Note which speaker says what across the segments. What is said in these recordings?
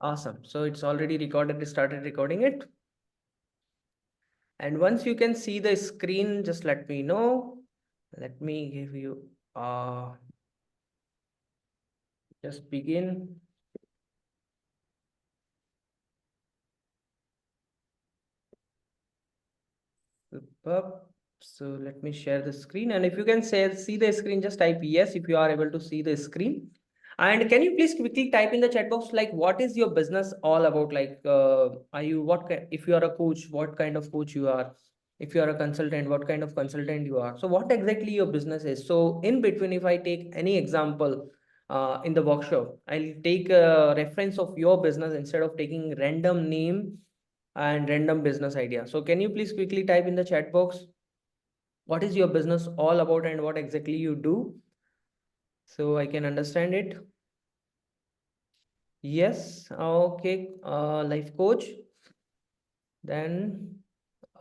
Speaker 1: Awesome. So it's already recorded, started recording it. And once you can see the screen, just let me know. Let me give you, just begin. Superb. So let me share the screen. And if you can see the screen, just type yes if you are able to see the screen. And can you please quickly type in the chat box, like, what is your business all about? Like, are you, if you are a coach, what kind of coach you are? If you are a consultant, what kind of consultant you are? So what exactly your business is? So in between, if I take any example in the workshop, I'll take a reference of your business instead of taking random name and random business idea. So can you please quickly type in the chat box, what is your business all about and what exactly you do? So I can understand it. Yes, okay, life coach, then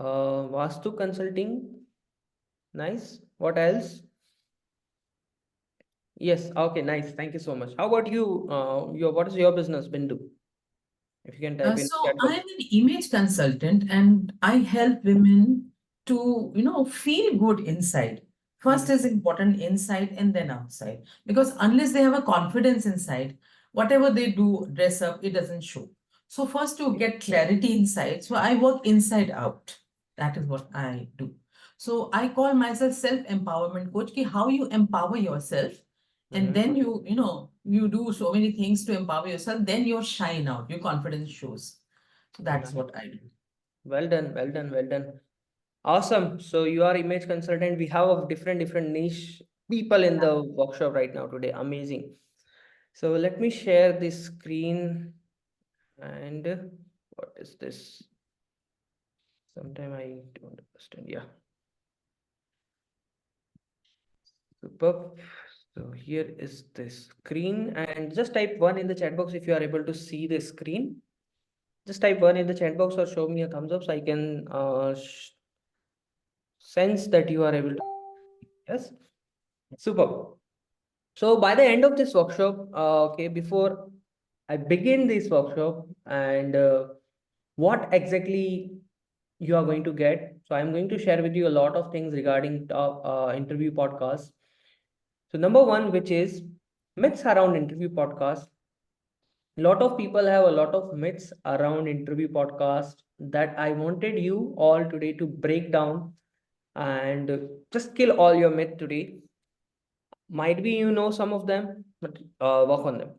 Speaker 1: Vastu consulting, nice. What else? Yes, okay, nice. Thank you so much. How about you? What is your business, Bindu? If you can type in
Speaker 2: So
Speaker 1: chat
Speaker 2: I'm
Speaker 1: box.
Speaker 2: an image consultant and I help women to, feel good inside. First is important inside and then outside. Because unless they have a confidence inside, whatever they do, dress up, it doesn't show. So first to get clarity inside. So I work inside out. That is what I do. So I call myself self-empowerment coach. Ki how you empower yourself and then you do so many things to empower yourself, then you shine out, your confidence shows. So that's
Speaker 1: Nice.
Speaker 2: what I do.
Speaker 1: Well done, well done, well done. Awesome. So you are image consultant. We have a different niche people in the workshop right now today. Amazing. So let me share this screen. And what is this? Sometime I don't understand. Yeah. Superb. So here is the screen, and just type one in the chat box if you are able to see the screen. Just type one in the chat box or show me a thumbs up so I can sense that you are able to. Yes. Superb. So by the end of this workshop, okay, before I begin this workshop and what exactly you are going to get. So I'm going to share with you a lot of things regarding top interview podcast. So number one, which is myths around interview podcast. A lot of people have a lot of myths around interview podcast that I wanted you all today to break down and just kill all your myth today. Might be you know some of them, but work on them.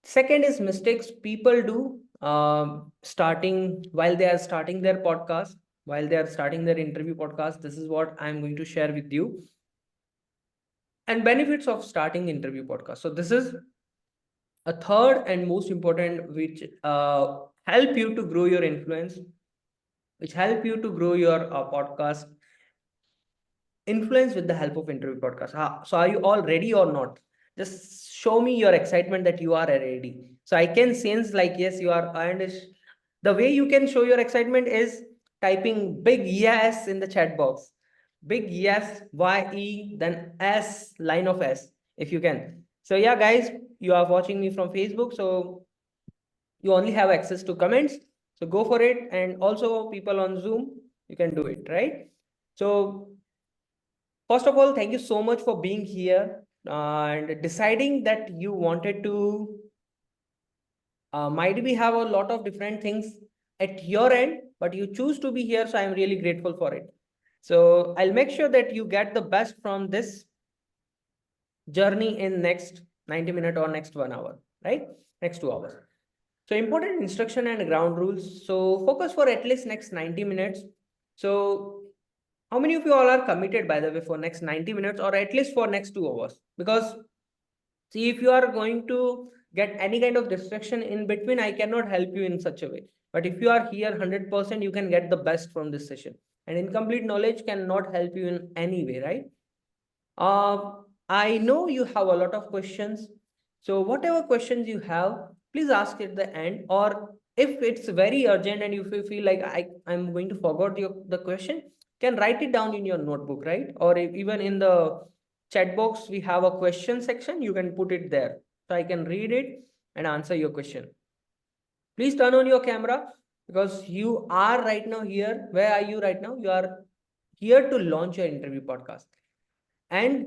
Speaker 1: Second is mistakes people do starting while they are starting their podcast, while they are starting their interview podcast. This is what I'm going to share with you. And benefits of starting interview podcast. So this is a third and most important, which help you to grow your influence, which help you to grow your podcast influence with the help of interview podcast. So are you all ready or not? Just show me your excitement that you are ready. So I can sense like, yes, you are. And the way you can show your excitement is typing big yes in the chat box. Big yes, YE, then S, line of S, if you can. So yeah, guys, you are watching me from Facebook. So you only have access to comments. So go for it. And also people on Zoom, you can do it, right? So first of all, thank you so much for being here and deciding that you wanted to. Might be have a lot of different things at your end, but you choose to be here. So I'm really grateful for it. So I'll make sure that you get the best from this journey in next 90 minutes or next 1 hour, right? Next 2 hours. So important instruction and ground rules. So focus for at least next 90 minutes. So how many of you all are committed, by the way, for next 90 minutes or at least for next 2 hours? Because see, if you are going to get any kind of distraction in between, I cannot help you in such a way. But if you are here 100%, you can get the best from this session. And incomplete knowledge cannot help you in any way, right? I know you have a lot of questions. So whatever questions you have, please ask at the end. Or if it's very urgent and if you feel like I'm going to forget the question, can write it down in your notebook, right? Or even in the chat box, we have a question section. You can put it there. So I can read it and answer your question. Please turn on your camera, because you are right now here. Where are you right now? You are here to launch your interview podcast. And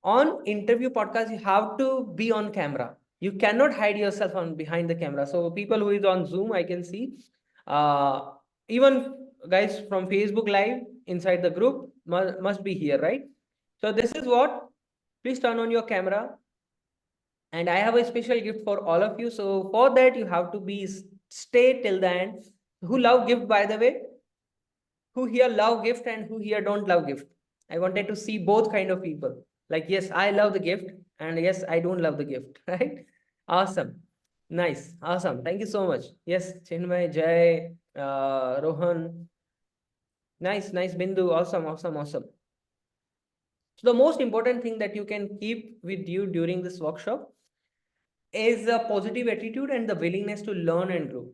Speaker 1: on interview podcast, you have to be on camera. You cannot hide yourself on behind the camera. So people who is on Zoom, I can see, uh, even guys from Facebook Live inside the group must be here, right? So this is what, please turn on your camera. And I have a special gift for all of you. So for that, you have to be stay till the end. Who love gift, by the way? Who here love gift and who here don't love gift? I wanted to see both kind of people. Like, yes, I love the gift, and yes, I don't love the gift, right? Awesome. Nice. Awesome. Thank you so much. Yes, Chinmay, Jay, Rohan. Nice, nice, Bindu. Awesome, awesome, awesome. So the most important thing that you can keep with you during this workshop is a positive attitude and the willingness to learn and grow.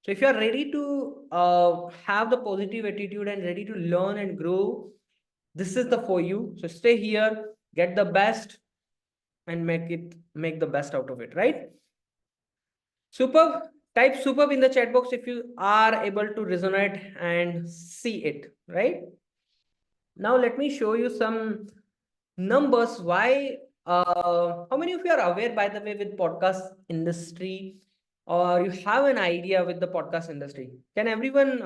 Speaker 1: So if you are ready to have the positive attitude and ready to learn and grow, this is the for you. So stay here, get the best, and make the best out of it, right? Superb. Type superb in the chat box if you are able to resonate and see it, right? Now let me show you some numbers. Why how many of you are aware, by the way, with podcast industry, or you have an idea with the podcast industry? Can everyone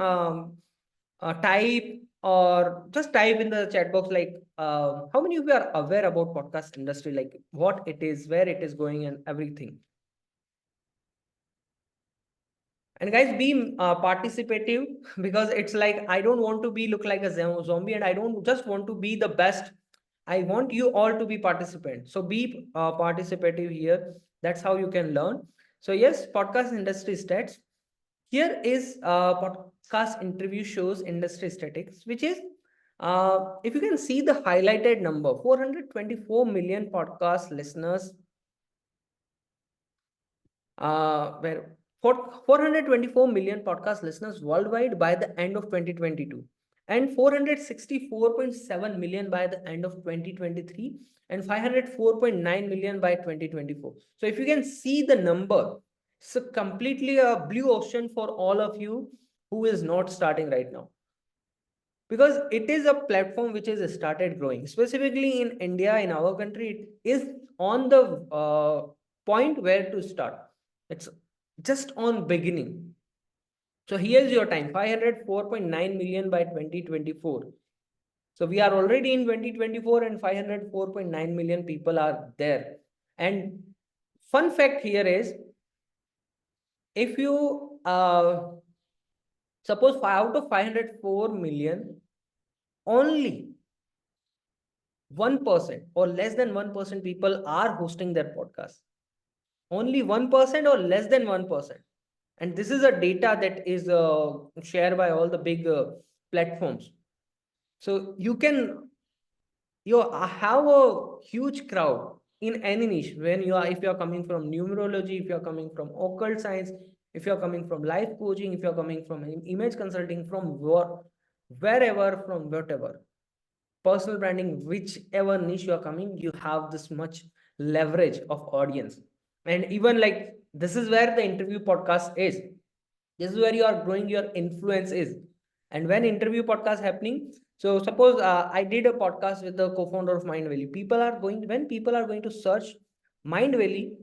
Speaker 1: type, or just type in the chat box, like how many of you are aware about podcast industry, like what it is, where it is going, and everything? And guys, be participative, because it's like, I don't want to be look like a zombie, and I don't just want to be the best. I want you all to be participant. So be participative here. That's how you can learn. So yes, podcast industry stats. Here is podcast interview shows industry statistics, which is, if you can see the highlighted number, 424 million podcast listeners, where 424 million podcast listeners worldwide by the end of 2022, and 464.7 million by the end of 2023, and 504.9 million by 2024. So if you can see the number, it's a completely a blue ocean for all of you who is not starting right now, because it is a platform which has started growing. Specifically in India, in our country, it is on the point where to start. It's just on beginning. So here's your time, 504.9 million by 2024. So we are already in 2024, and 504.9 million people are there. And fun fact here is, if you suppose out of 504 million, only 1% or less than 1% people are hosting their podcast. Only 1% or less than 1%. And this is a data that is shared by all the big platforms. So you can have a huge crowd in any niche. When you are, if you are coming from numerology, if you are coming from occult science, if you are coming from life coaching, if you are coming from image consulting, from wherever, from whatever, personal branding, whichever niche you are coming, you have this much leverage of audience. And even like, this is where the interview podcast is. This is where you are growing your influence is. And when interview podcast happening, so suppose I did a podcast with the co-founder of Mindvalley. When people are going to search Mindvalley,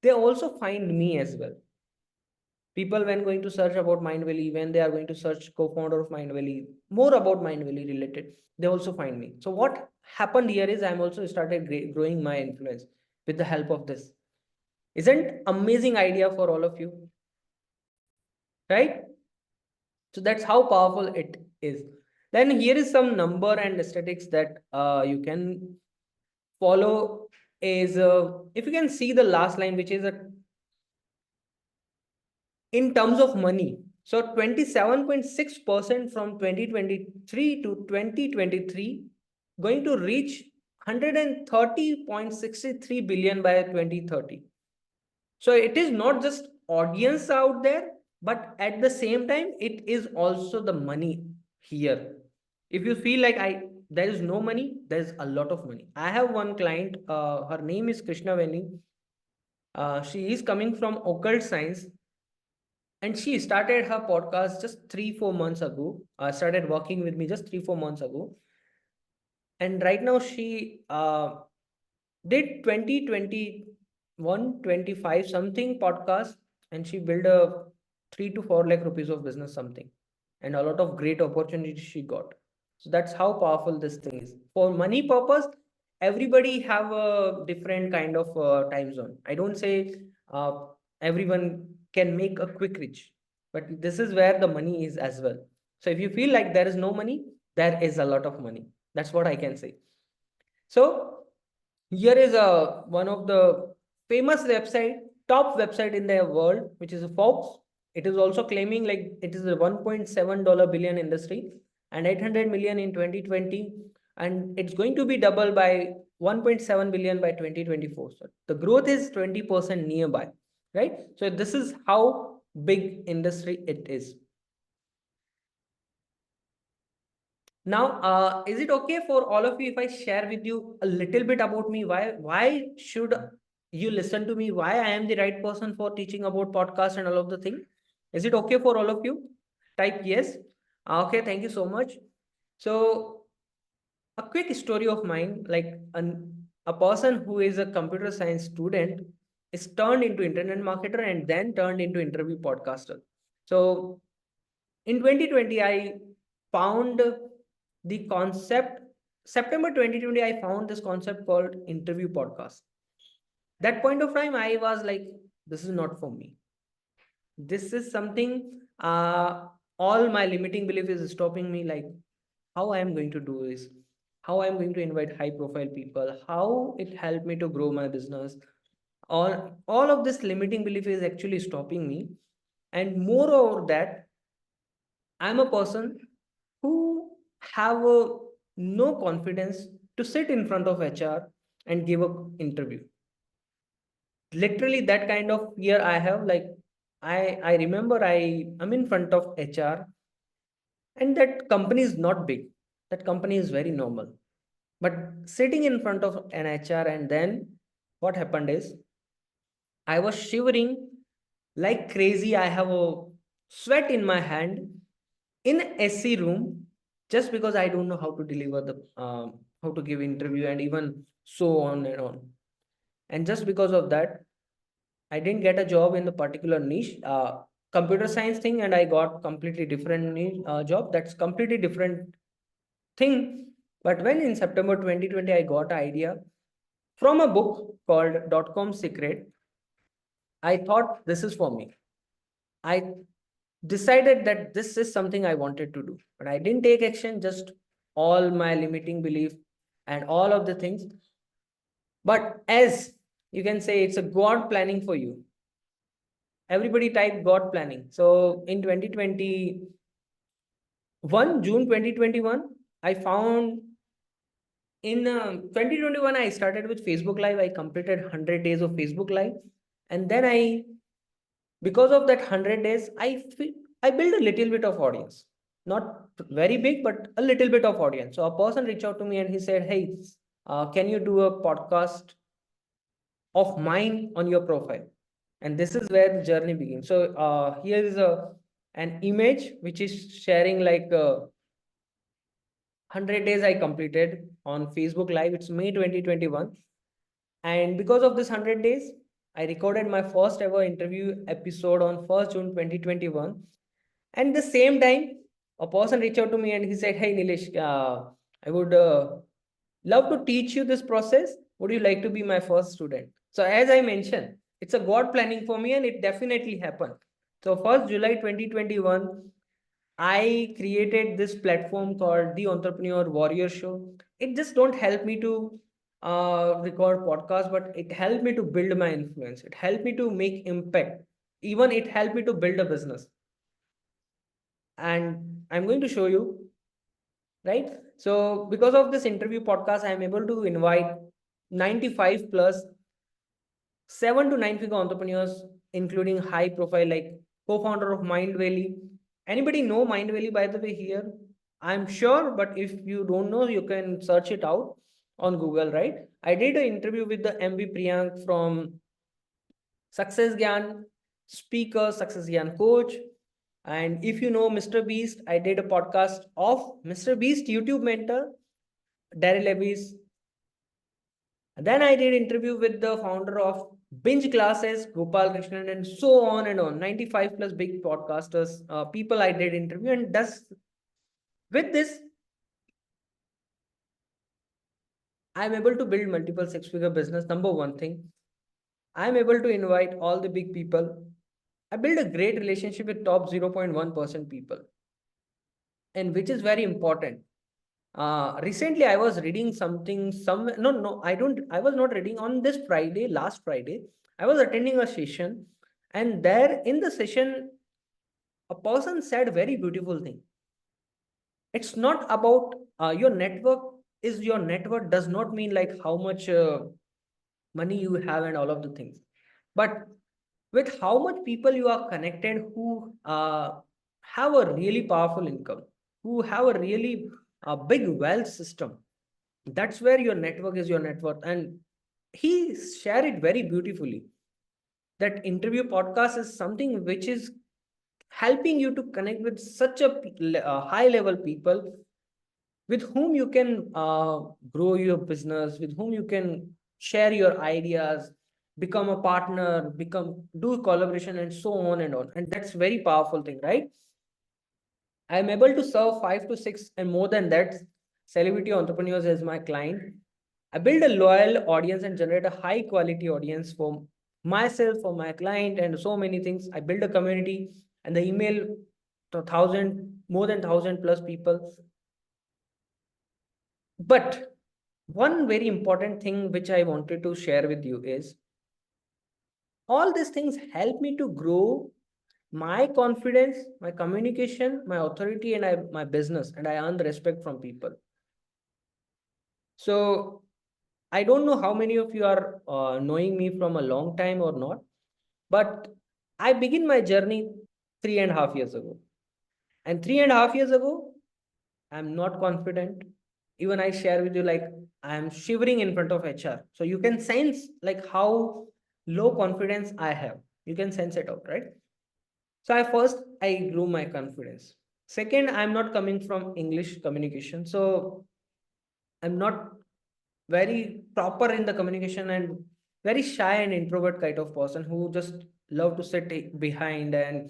Speaker 1: they also find me as well. People, when going to search about Mindvalley, when they are going to search co-founder of Mindvalley, more about Mindvalley related, they also find me. So what happened here is, I'm also started growing my influence with the help of this. Isn't amazing idea for all of you, right? So that's how powerful it is. Then here is some number and statistics that you can follow. Is if you can see the last line, which is in terms of money. So 27.6% from 2023 to 2023, going to reach 130.63 billion by 2030. So it is not just audience out there, but at the same time, it is also the money here. If you feel like there is no money, there's a lot of money. I have one client, her name is Krishna Veni. She is coming from occult science. And she started her podcast just 3-4 months ago. Started working with me just 3-4 months ago. And right now she did 20, 21, 25 something podcast, and she built a 3 to 4 lakh rupees of business something, and a lot of great opportunities she got. So that's how powerful this thing is. For money purpose, everybody have a different kind of time zone. I don't say uh, everyone can make a quick rich, but this is where the money is as well. So if you feel like there is no money, there is a lot of money. That's what I can say. So here is a one of the famous website, top website in the world, which is Forbes. It is also claiming like it is a $1.7 billion industry and 800 million in 2020, and it's going to be double by 1.7 billion by 2024. So the growth is 20% nearby, right? So this is how big industry it is. Now, is it okay for all of you if I share with you a little bit about me? Why should you listen to me? Why I am the right person for teaching about podcast and all of the thing? Is it okay for all of you? Type yes. Okay, thank you so much. So, a quick story of mine, like a person who is a computer science student is turned into internet marketer and then turned into interview podcaster. So, in 2020, I found the concept. September 2020, I found this concept called interview podcast. That point of time, I was like, this is not for me. This is something, all my limiting belief is stopping me, like how I am going to do this, how I am going to invite high profile people, how it helped me to grow my business. All of this limiting belief is actually stopping me. And moreover that, I'm a person who have no confidence to sit in front of HR and give a interview. Literally that kind of fear I have. Like I remember I'm in front of HR, and that company is not big. That company is very normal. But sitting in front of an HR, and then what happened is I was shivering like crazy. I have a sweat in my hand in SC room, just because I don't know how to deliver the how to give interview and even so on and on. And just because of that, I didn't get a job in the particular niche, computer science thing, and I got completely different niche, job. That's completely different thing. But when in September 2020, I got an idea from a book called .com Secret, I thought this is for me. I decided that this is something I wanted to do, but I didn't take action, just all my limiting belief and all of the things. But as you can say, it's a God planning for you. Everybody type God planning. So in 2021, June 2021, I found in 2021, I started with Facebook Live. I completed 100 days of Facebook Live. And then because of that 100 days, I built a little bit of audience. Not very big, but a little bit of audience. So a person reached out to me and he said, hey, can you do a podcast of mine on your profile? And this is where the journey begins. So here is an image which is sharing like 100 days I completed on Facebook Live. It's May 2021. And because of this 100 days, I recorded my first ever interview episode on 1st June 2021. And the same time, a person reached out to me and he said, hey, Nilesh, I would love to teach you this process. Would you like to be my first student? So as I mentioned, it's a God planning for me, and it definitely happened. So 1st July 2021, I created this platform called The Entrepreneur Warrior Show. It just don't help me to record podcasts, but it helped me to build my influence. It helped me to make impact. Even it helped me to build a business. And I'm going to show you, right? So because of this interview podcast, I'm able to invite 95 plus 7 to 9 figure entrepreneurs, including high profile like co-founder of Mind Valley. Anybody know Mind Valley by the way here? I'm sure, but if you don't know, you can search it out on Google, right? I did an interview with the MV Priyank from Success Gyan. speaker, success and coach. And if you know Mr. Beast, I did a podcast of Mr. Beast YouTube mentor, Daryl Levis. Then I did interview with the founder of Binge Classes, Gopal Krishnan, and so on and on. 95 plus big podcasters, people I did interview, and thus with this, I'm able to build multiple six-figure business. Number one thing, I'm able to invite all the big people. I build a great relationship with top 0.1% people, and which is very important. Recently I was reading something, I was not reading. On this Friday, last Friday, I was attending a session, and there in the session, a person said a very beautiful thing. It's not about your network is your network does not mean like how much money you have and all of the things, but with how much people you are connected who have a really powerful income, who have a really big wealth system. That's where your network is your net worth. And he shared it very beautifully that interview podcast is something which is helping you to connect with such a high level people with whom you can grow your business, with whom you can share your ideas, become a partner, become do collaboration, and so on and on. And that's very powerful thing, right? I'm able to serve 5 to 6 and more than that celebrity entrepreneurs as my client. I build a loyal audience and generate a high quality audience for myself, for my client, and so many things. I build a community and the email to thousand, more than 1,000 plus people. But one very important thing which I wanted to share with you is all these things help me to grow my confidence, my communication, my authority, and my business, and I earn the respect from people. So I don't know how many of you are knowing me from a long time or not, but I began my journey 3.5 years ago. And 3.5 years ago, I'm not confident. Even I share with you, like I'm shivering in front of HR. So you can sense like how low confidence I have. You can sense it out, right? So I grew my confidence. Second, I'm not coming from English communication. So I'm not very proper in the communication and very shy and introvert kind of person who just love to sit behind and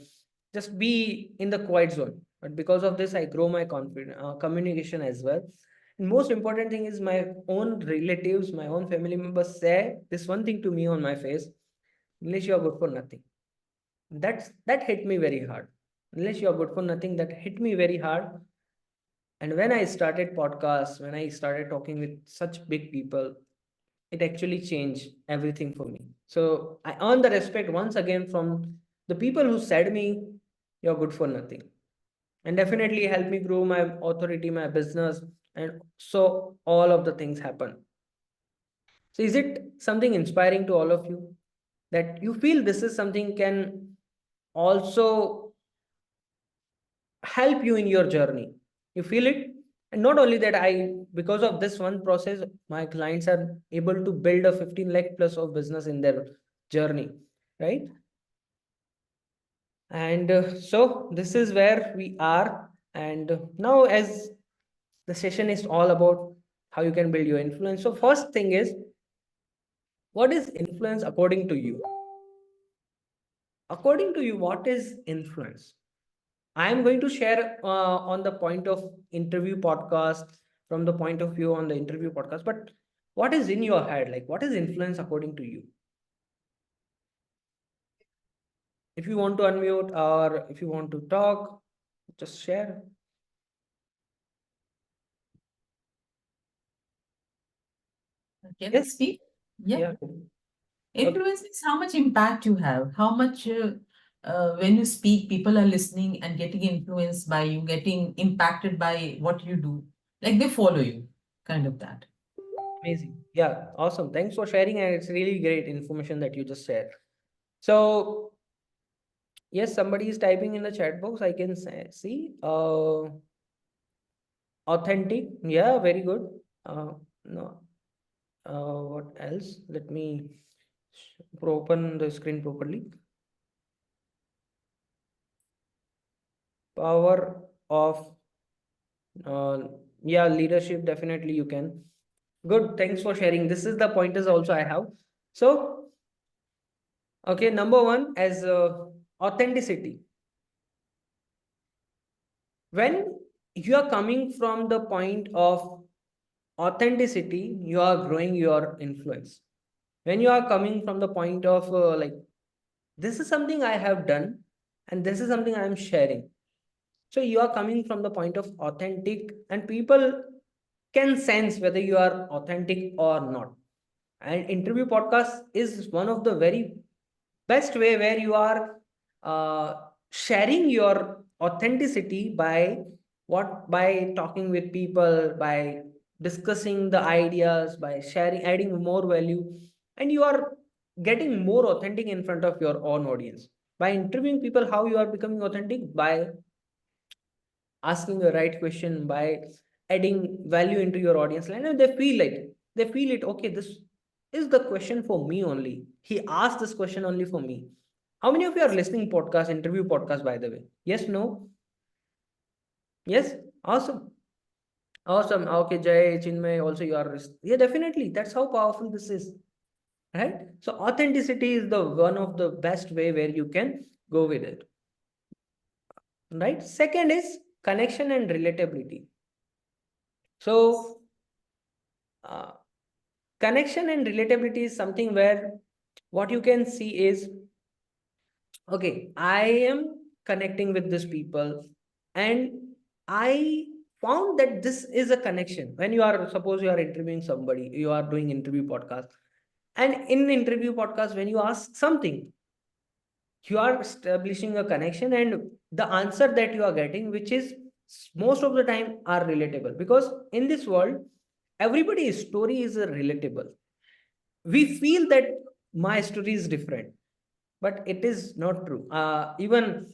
Speaker 1: just be in the quiet zone. But because of this, I grow my confidence, communication as well. And most important thing is my own relatives, my own family members say this one thing to me on my face: unless you are good for nothing. That hit me very hard. Unless you are good for nothing, that hit me very hard. And when I started podcasts, when I started talking with such big people, it actually changed everything for me. So I earned the respect once again from the people who said me, you're good for nothing. And definitely helped me grow my authority, my business. And so all of the things happen. So is it something inspiring to all of you that you feel this is something can also help you in your journey? You feel it? And not only that, because of this one process, my clients are able to build a 15 lakh plus of business in their journey, right? And so this is where we are. And now, as the session is all about how you can build your influence. So first thing is, what is influence according to you? According to you, what is influence? I am going to share on the point of interview podcast, from the point of view on the interview podcast. But what is in your head? Like, what is influence according to you? If you want to unmute or if you want to talk, just share.
Speaker 2: Can I
Speaker 1: Yes.
Speaker 2: speak? Yeah.
Speaker 1: Yeah.
Speaker 2: Influence is how much impact you have, how much when you speak, people are listening and getting influenced by you, getting impacted by what you do. Like they follow you, kind of that.
Speaker 1: Amazing. Yeah. Awesome. Thanks for sharing. And it's really great information that you just shared. So, yes, somebody is typing in the chat box. I can see. Authentic. Yeah, very good. No. What else? Let me open the screen properly. Power of uh, yeah, leadership, definitely you can. Good, thanks for sharing. This is the pointers also I have. So, okay, number one as authenticity. When you are coming from the point of authenticity, you are growing your influence. When you are coming from the point of like, this is something I have done and this is something I am sharing. So you are coming from the point of authentic, and people can sense whether you are authentic or not. And interview podcast is one of the very best way where you are uh, sharing your authenticity by what, by talking with people, by discussing the ideas, by sharing, adding more value, and you are getting more authentic in front of your own audience. By interviewing people, how you are becoming authentic? By asking the right question, by adding value into your audience line, and they feel it, okay, this is the question for me only, he asked this question only for me. How many of you are listening podcast, interview podcast, by the way? Yes, no? Yes? Awesome. Awesome. Okay, Jay, Chinmay, also you are, yeah, definitely. That's how powerful this is, right? So authenticity is the one of the best way where you can go with it, right? Second is connection and relatability. So uh, connection and relatability is something where what you can see is, okay, I am connecting with these people, and I found that this is a connection. When you are, suppose you are interviewing somebody, you are doing interview podcast, and in interview podcast when you ask something, you are establishing a connection, and the answer that you are getting, which is most of the time are relatable, because in this world everybody's story is relatable. We feel that my story is different, but it is not true. Even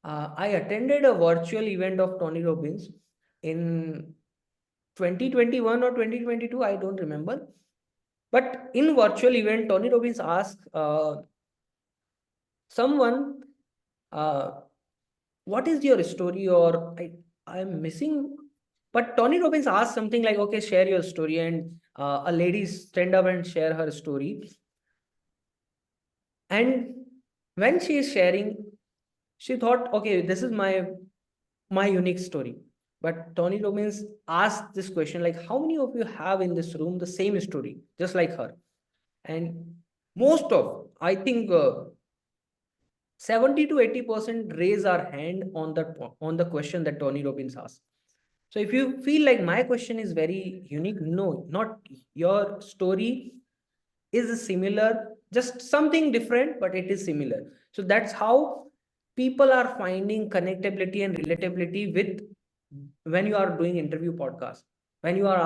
Speaker 1: I attended a virtual event of Tony Robbins in 2021 or 2022, I don't remember. But in virtual event, Tony Robbins asked someone, uh, what is your story? Or I'm missing. But Tony Robbins asked something like, okay, share your story. And a lady stand up and share her story. And when she is sharing, she thought, okay, this is my unique story. But Tony Robbins asked this question, like, how many of you have in this room the same story, just like her? And most of, I think, 70 to 80% raise our hand on the question that Tony Robbins asked. So if you feel like my question is very unique, no, not your story is similar, just something different, but it is similar. So that's how people are finding connectability and relatability with, when you are doing interview podcast, when you are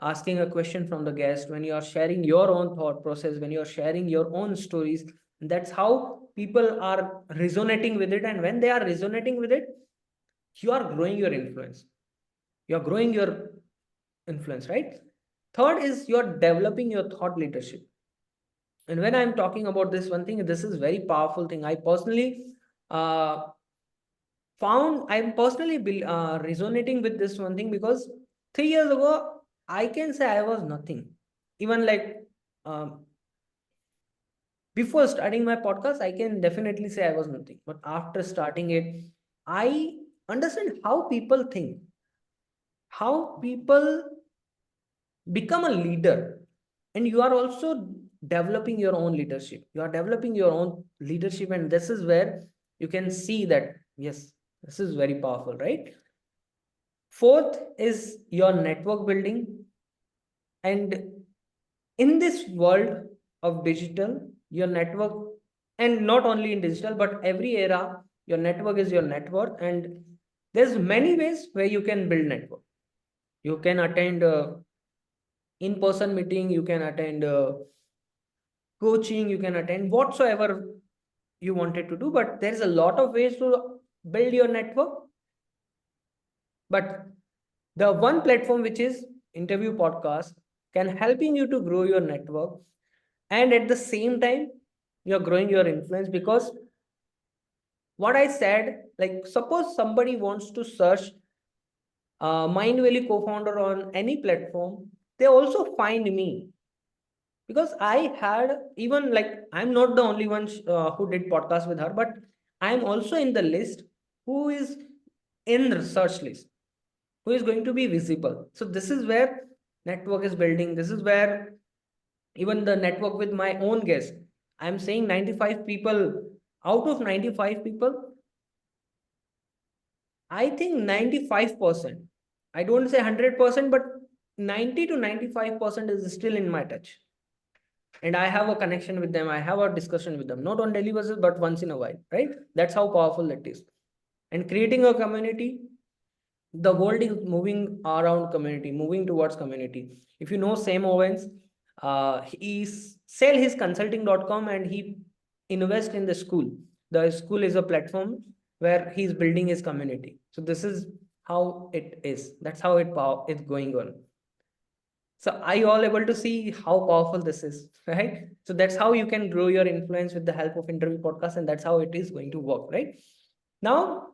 Speaker 1: asking a question from the guest, when you are sharing your own thought process, when you are sharing your own stories. That's how people are resonating with it, and when they are resonating with it, you are growing your influence, you're growing your influence, right? Third is you're developing your thought leadership. And when I'm talking about this one thing, this is very powerful thing. I personally uh, found, I'm personally resonating with this one thing, because 3 years ago, I can say I was nothing. Even like um, before starting my podcast, I can definitely say I was nothing. But after starting it, I understand how people think, how people become a leader. And you are also developing your own leadership. You are developing your own leadership, and this is where you can see that, yes, this is very powerful, right? Fourth is your network building. And in this world of digital, your network, and not only in digital, but every era, your network is your network. And there's many ways where you can build network. You can attend in-person meeting, you can attend coaching, you can attend whatsoever you wanted to do, but there's a lot of ways to build your network. But the one platform, which is interview podcast, can helping you to grow your network, and at the same time you're growing your influence, because what I said, like suppose somebody wants to search Mindvalley co-founder on any platform, they also find me because I had, even like I'm not the only one who did podcast with her, but I'm also in the list who is in research list, who is going to be visible. So this is where network is building. This is where even the network with my own guest. I'm saying 95 people, out of 95 people, I think 95%, I don't say 100%, but 90 to 95% is still in my touch. And I have a connection with them. I have a discussion with them, not on daily basis, but once in a while, right? That's how powerful it is. And creating a community, the world is moving around community, moving towards community. If you know Sam Owens, he sell his consulting.com and he invest in the school. The school is a platform where he's building his community. So this is how it is. That's how it's going on. So are you all able to see how powerful this is, right? So that's how you can grow your influence with the help of interview podcast, and that's how it is going to work, right? Now,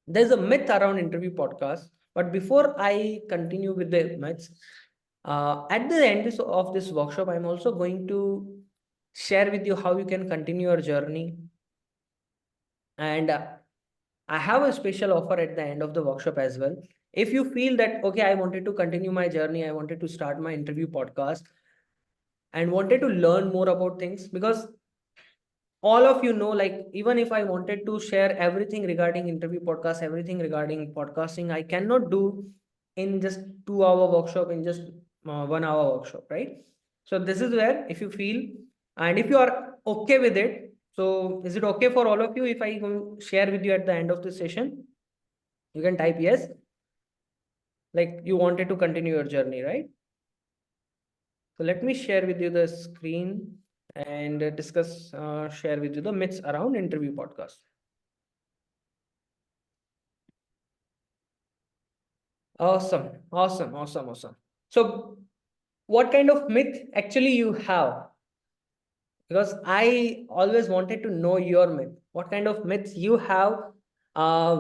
Speaker 1: there's a myth around interview podcast, but before I continue with the myths, at the end of this workshop, I'm also going to share with you how you can continue your journey. And I have a special offer at the end of the workshop as well. If you feel that, okay, I wanted to continue my journey, I wanted to start my interview podcast and wanted to learn more about things, because all of you know, like even if I wanted to share everything regarding interview podcast, everything regarding podcasting, I cannot do in just 2 hour workshop, in just 1 hour workshop, right? So this is where, if you feel and if you are okay with it, so is it okay for all of you if I go share with you at the end of the session? You can type yes, like you wanted to continue your journey, right? So let me share with you the screen and share with you the myths around interview podcast. Awesome, awesome, awesome, awesome. So, what kind of myth actually you have? Because I always wanted to know your myth. What kind of myths you have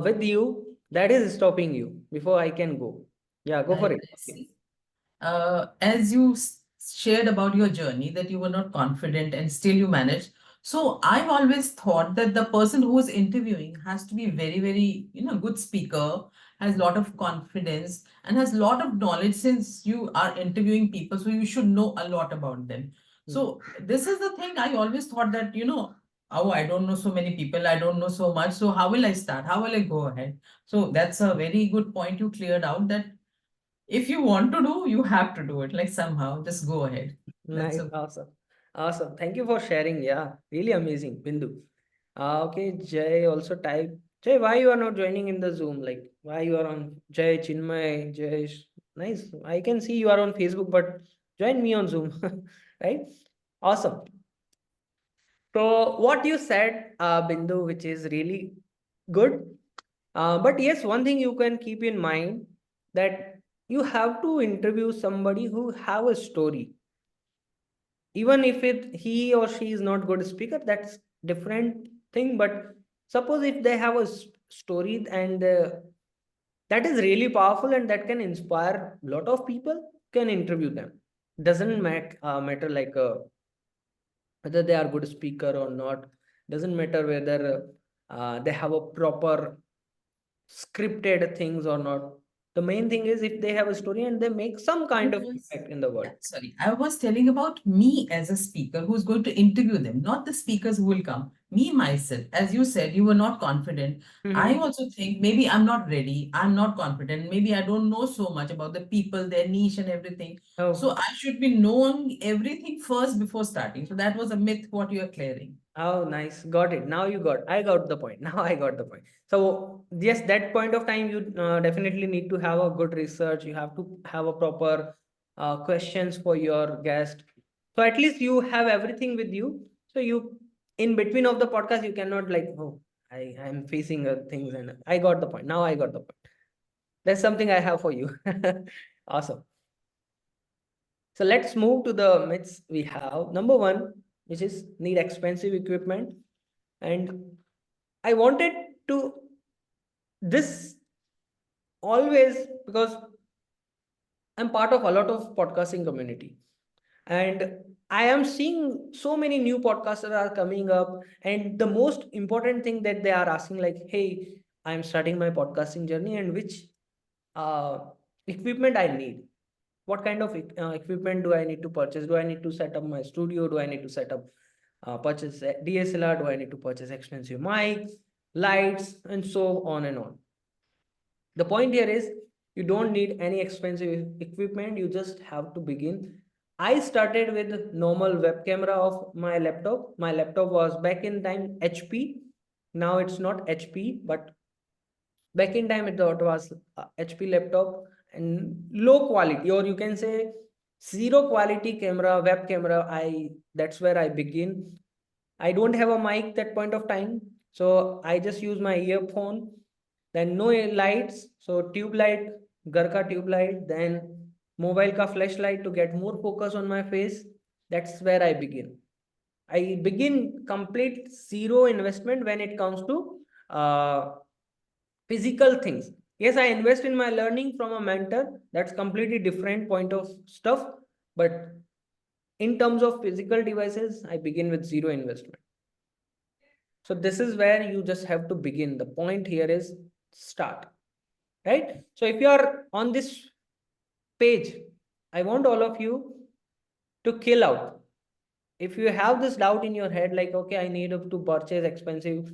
Speaker 1: with you that is stopping you before I can go? Yeah, go for
Speaker 2: I
Speaker 1: it.
Speaker 2: see. As you shared about your journey, that you were not confident and still you managed. So I've always thought that the person who is interviewing has to be very, very, good speaker, has a lot of confidence and has a lot of knowledge, since you are interviewing people. So you should know a lot about them. So this is the thing I always thought that, oh, I don't know so many people, I don't know so much. So how will I start? How will I go ahead? So that's a very good point you cleared out, that if you want to do, you have to do it. Like somehow, just go ahead. That's
Speaker 1: Nice,
Speaker 2: a
Speaker 1: awesome, awesome. Thank you for sharing. Yeah, really amazing, Bindu. Okay, Jay also type. Jay, why you are not joining in the Zoom? Like, why you are on Jay, Chinmay, Jay? Nice. I can see you are on Facebook, but join me on Zoom, right? Awesome. So what you said, Bindu, which is really good. But yes, one thing you can keep in mind, that you have to interview somebody who have a story. Even if he or she is not good speaker, that's different thing. But suppose if they have a story, and that is really powerful and that can inspire a lot of people, can interview them. Doesn't matter like whether they are good speaker or not, doesn't matter whether they have a proper scripted things or not. The main thing is if they have a story and they make some
Speaker 2: I
Speaker 1: kind of
Speaker 2: was,
Speaker 1: impact in the world.
Speaker 2: yeah, sorry, I was telling about me as a speaker who's going to interview them, not the speakers who will come. Me, myself, as you said, you were not confident. I
Speaker 1: Mhm.
Speaker 2: also think maybe I'm not ready. I'm not confident. Maybe I don't know so much about the people, their niche, and everything. So
Speaker 1: Oh,
Speaker 2: I should be knowing everything first before starting. So that was a myth what you are clearing.
Speaker 1: oh, nice. Got it. Now I got the point. Now I got the point. So yes, that point of time, you definitely need to have a good research. You have to have a proper questions for your guest. So at least you have everything with you. So you, in between of the podcast, you cannot like, oh, I am facing things, and I got the point. Now I got the point. That's something I have for you. Awesome. So let's move to the myths we have. Number one, which is need expensive equipment. And I wanted to this always because I'm part of a lot of podcasting community, and I am seeing so many new podcasters are coming up, and the most important thing that they are asking, like, hey, I'm starting my podcasting journey, and which uh, equipment I need. What kind of equipment do I need to purchase? Do I need to set up my studio? Do I need to set up purchase a DSLR? Do I need to purchase expensive mics, lights, and so on and on? The point here is you don't need any expensive equipment. You just have to begin. I started with normal web camera of my laptop. My laptop was back in time HP. Now it's not HP, but back in time it was HP laptop and low quality, or you can say zero quality camera, web camera. That's where I begin. I don't have a mic that point of time, so I just use my earphone. Then no lights, so tube light, घर का tube light, then mobile का flashlight to get more focus on my face. That's where I begin. I begin complete zero investment when it comes to physical things. Yes, I invest in my learning from a mentor. That's completely different point of stuff. But in terms of physical devices, I begin with zero investment. So this is where you just have to begin. The point here is start, right? So if you are on this page, I want all of you to kill out. If you have this doubt in your head, like, okay, I need to purchase expensive.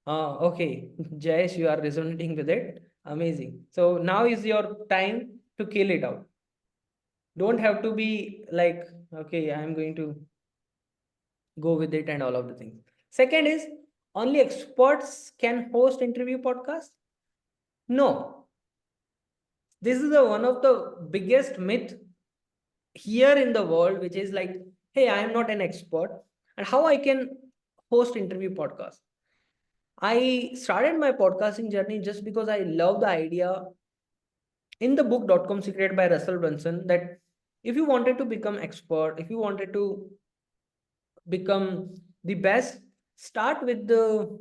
Speaker 1: Okay, Jayesh, you are resonating with it. Amazing. So now is your time to kill it out. Don't have to be like, okay, I'm going to go with it and all of the things. Second is only experts can host interview podcasts. No, this is the one of the biggest myth here in the world, which is like, hey, I am not an expert, and how I can host interview podcast. I started my podcasting journey just because I love the idea in the book .com Secret by Russell Brunson that if you wanted to become expert, if you wanted to become the best, start with the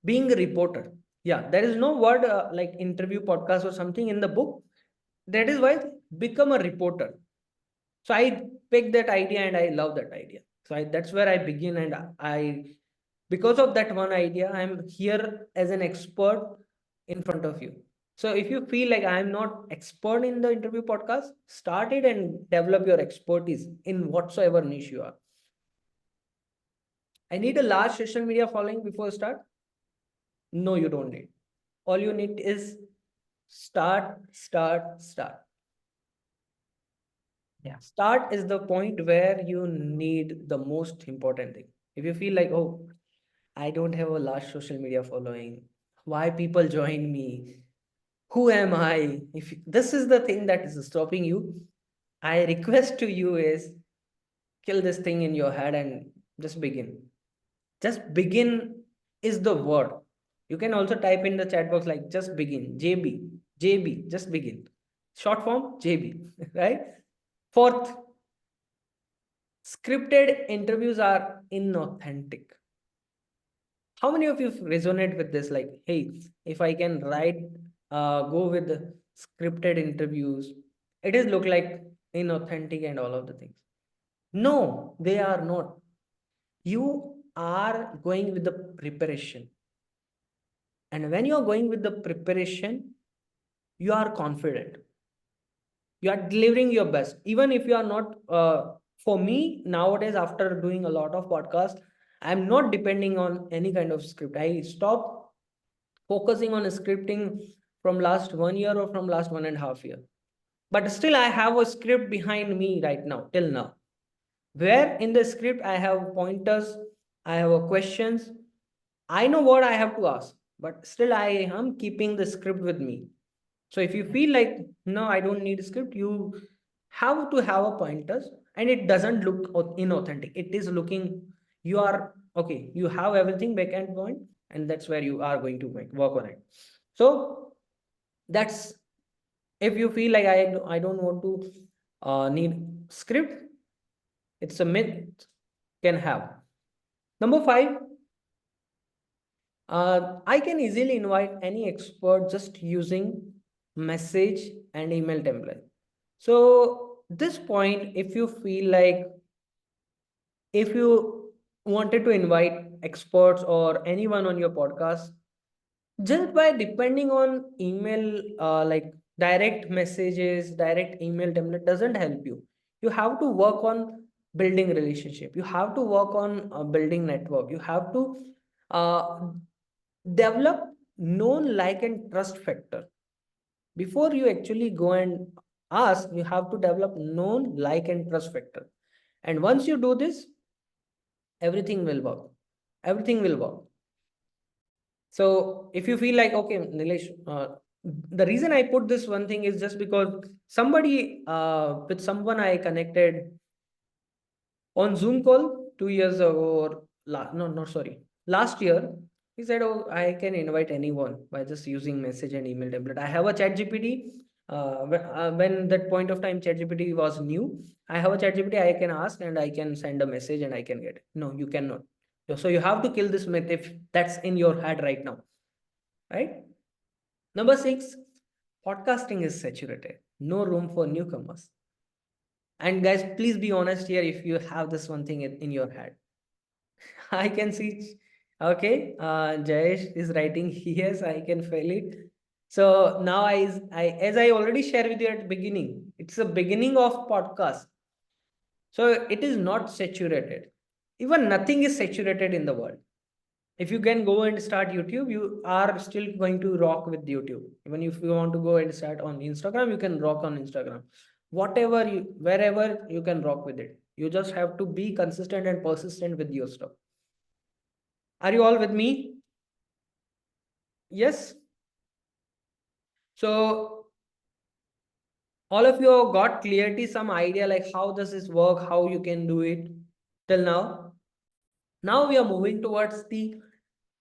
Speaker 1: being a reporter. Yeah, there is no word like interview podcast or something in the book. That is why become a reporter. So I picked that idea and I love that idea. So that's where I begin, and I because of that one idea, I'm here as an expert in front of you. So if you feel like I'm not expert in the interview podcast, start it and develop your expertise in whatsoever niche you are. I need a large social media following before start. No, you don't need. All you need is start, start, start.
Speaker 2: Yeah.
Speaker 1: Start is the point where you need the most important thing. If you feel like, oh, I don't have a large social media following, why people join me? Who am I? If this is the thing that is stopping you, I request to you is kill this thing in your head and just begin. Just begin is the word. You can also type in the chat box like just begin, JB, JB, just begin. Short form, JB, right? Fourth, scripted interviews are inauthentic. How many of you resonate with this? Like, hey, if I can go with the scripted interviews, it is look like inauthentic and all of the things. No, they are not. You are going with the preparation. And when you are going with the preparation, you are confident. You are delivering your best. Even if you are not, for me, nowadays, after doing a lot of podcasts, I'm not depending on any kind of script. I stop focusing on scripting from last 1 year or from last 1.5 year. But still, I have a script behind me right now, till now, where in the script I have pointers, I have a questions, I know what I have to ask, but still I am keeping the script with me. So if you feel like, no, I don't need a script, you have to have a pointers, and it doesn't look inauthentic. It is looking, you are, okay, you have everything back end point, and that's where you are going to work on it. So that's, if you feel like I don't want to need script, it's a myth, can have. Number 5, I can easily invite any expert just using message and email template. So this point, if you feel like if you wanted to invite experts or anyone on your podcast, just by depending on email, like direct messages, direct email template doesn't help you. You have to work on building relationship. You have to work on building network. You have to uh, develop known, like, and trust factor. Before you actually go and ask, you have to develop known, like, and trust factor. And once you do this, everything will work. Everything will work. So if you feel like, okay, Nilesh, the reason I put this one thing is just because somebody, with someone I connected on Zoom call 2 years ago, or no, no, sorry, last year, he said, "Oh, I can invite anyone by just using message and email template. I have a chat GPT. When that point of time chat GPT was new, I have a chat GPT, I can ask and I can send a message and I can get it. No, you cannot. So you have to kill this myth if that's in your head right now, right? Number 6, podcasting is saturated. No room for newcomers. And guys, please be honest here if you have this one thing in your head. I can see, okay, Jayesh is writing, yes, I can feel it. So now as I already shared with you at the beginning, it's the beginning of podcast. So it is not saturated. Even nothing is saturated in the world. If you can go and start YouTube, you are still going to rock with YouTube. Even if you want to go and start on Instagram, you can rock on Instagram. Whatever you, wherever you can rock with it. You just have to be consistent and persistent with your stuff. Are you all with me? Yes. So all of you got clarity, some idea like how does this work, how you can do it till now. Now we are moving towards the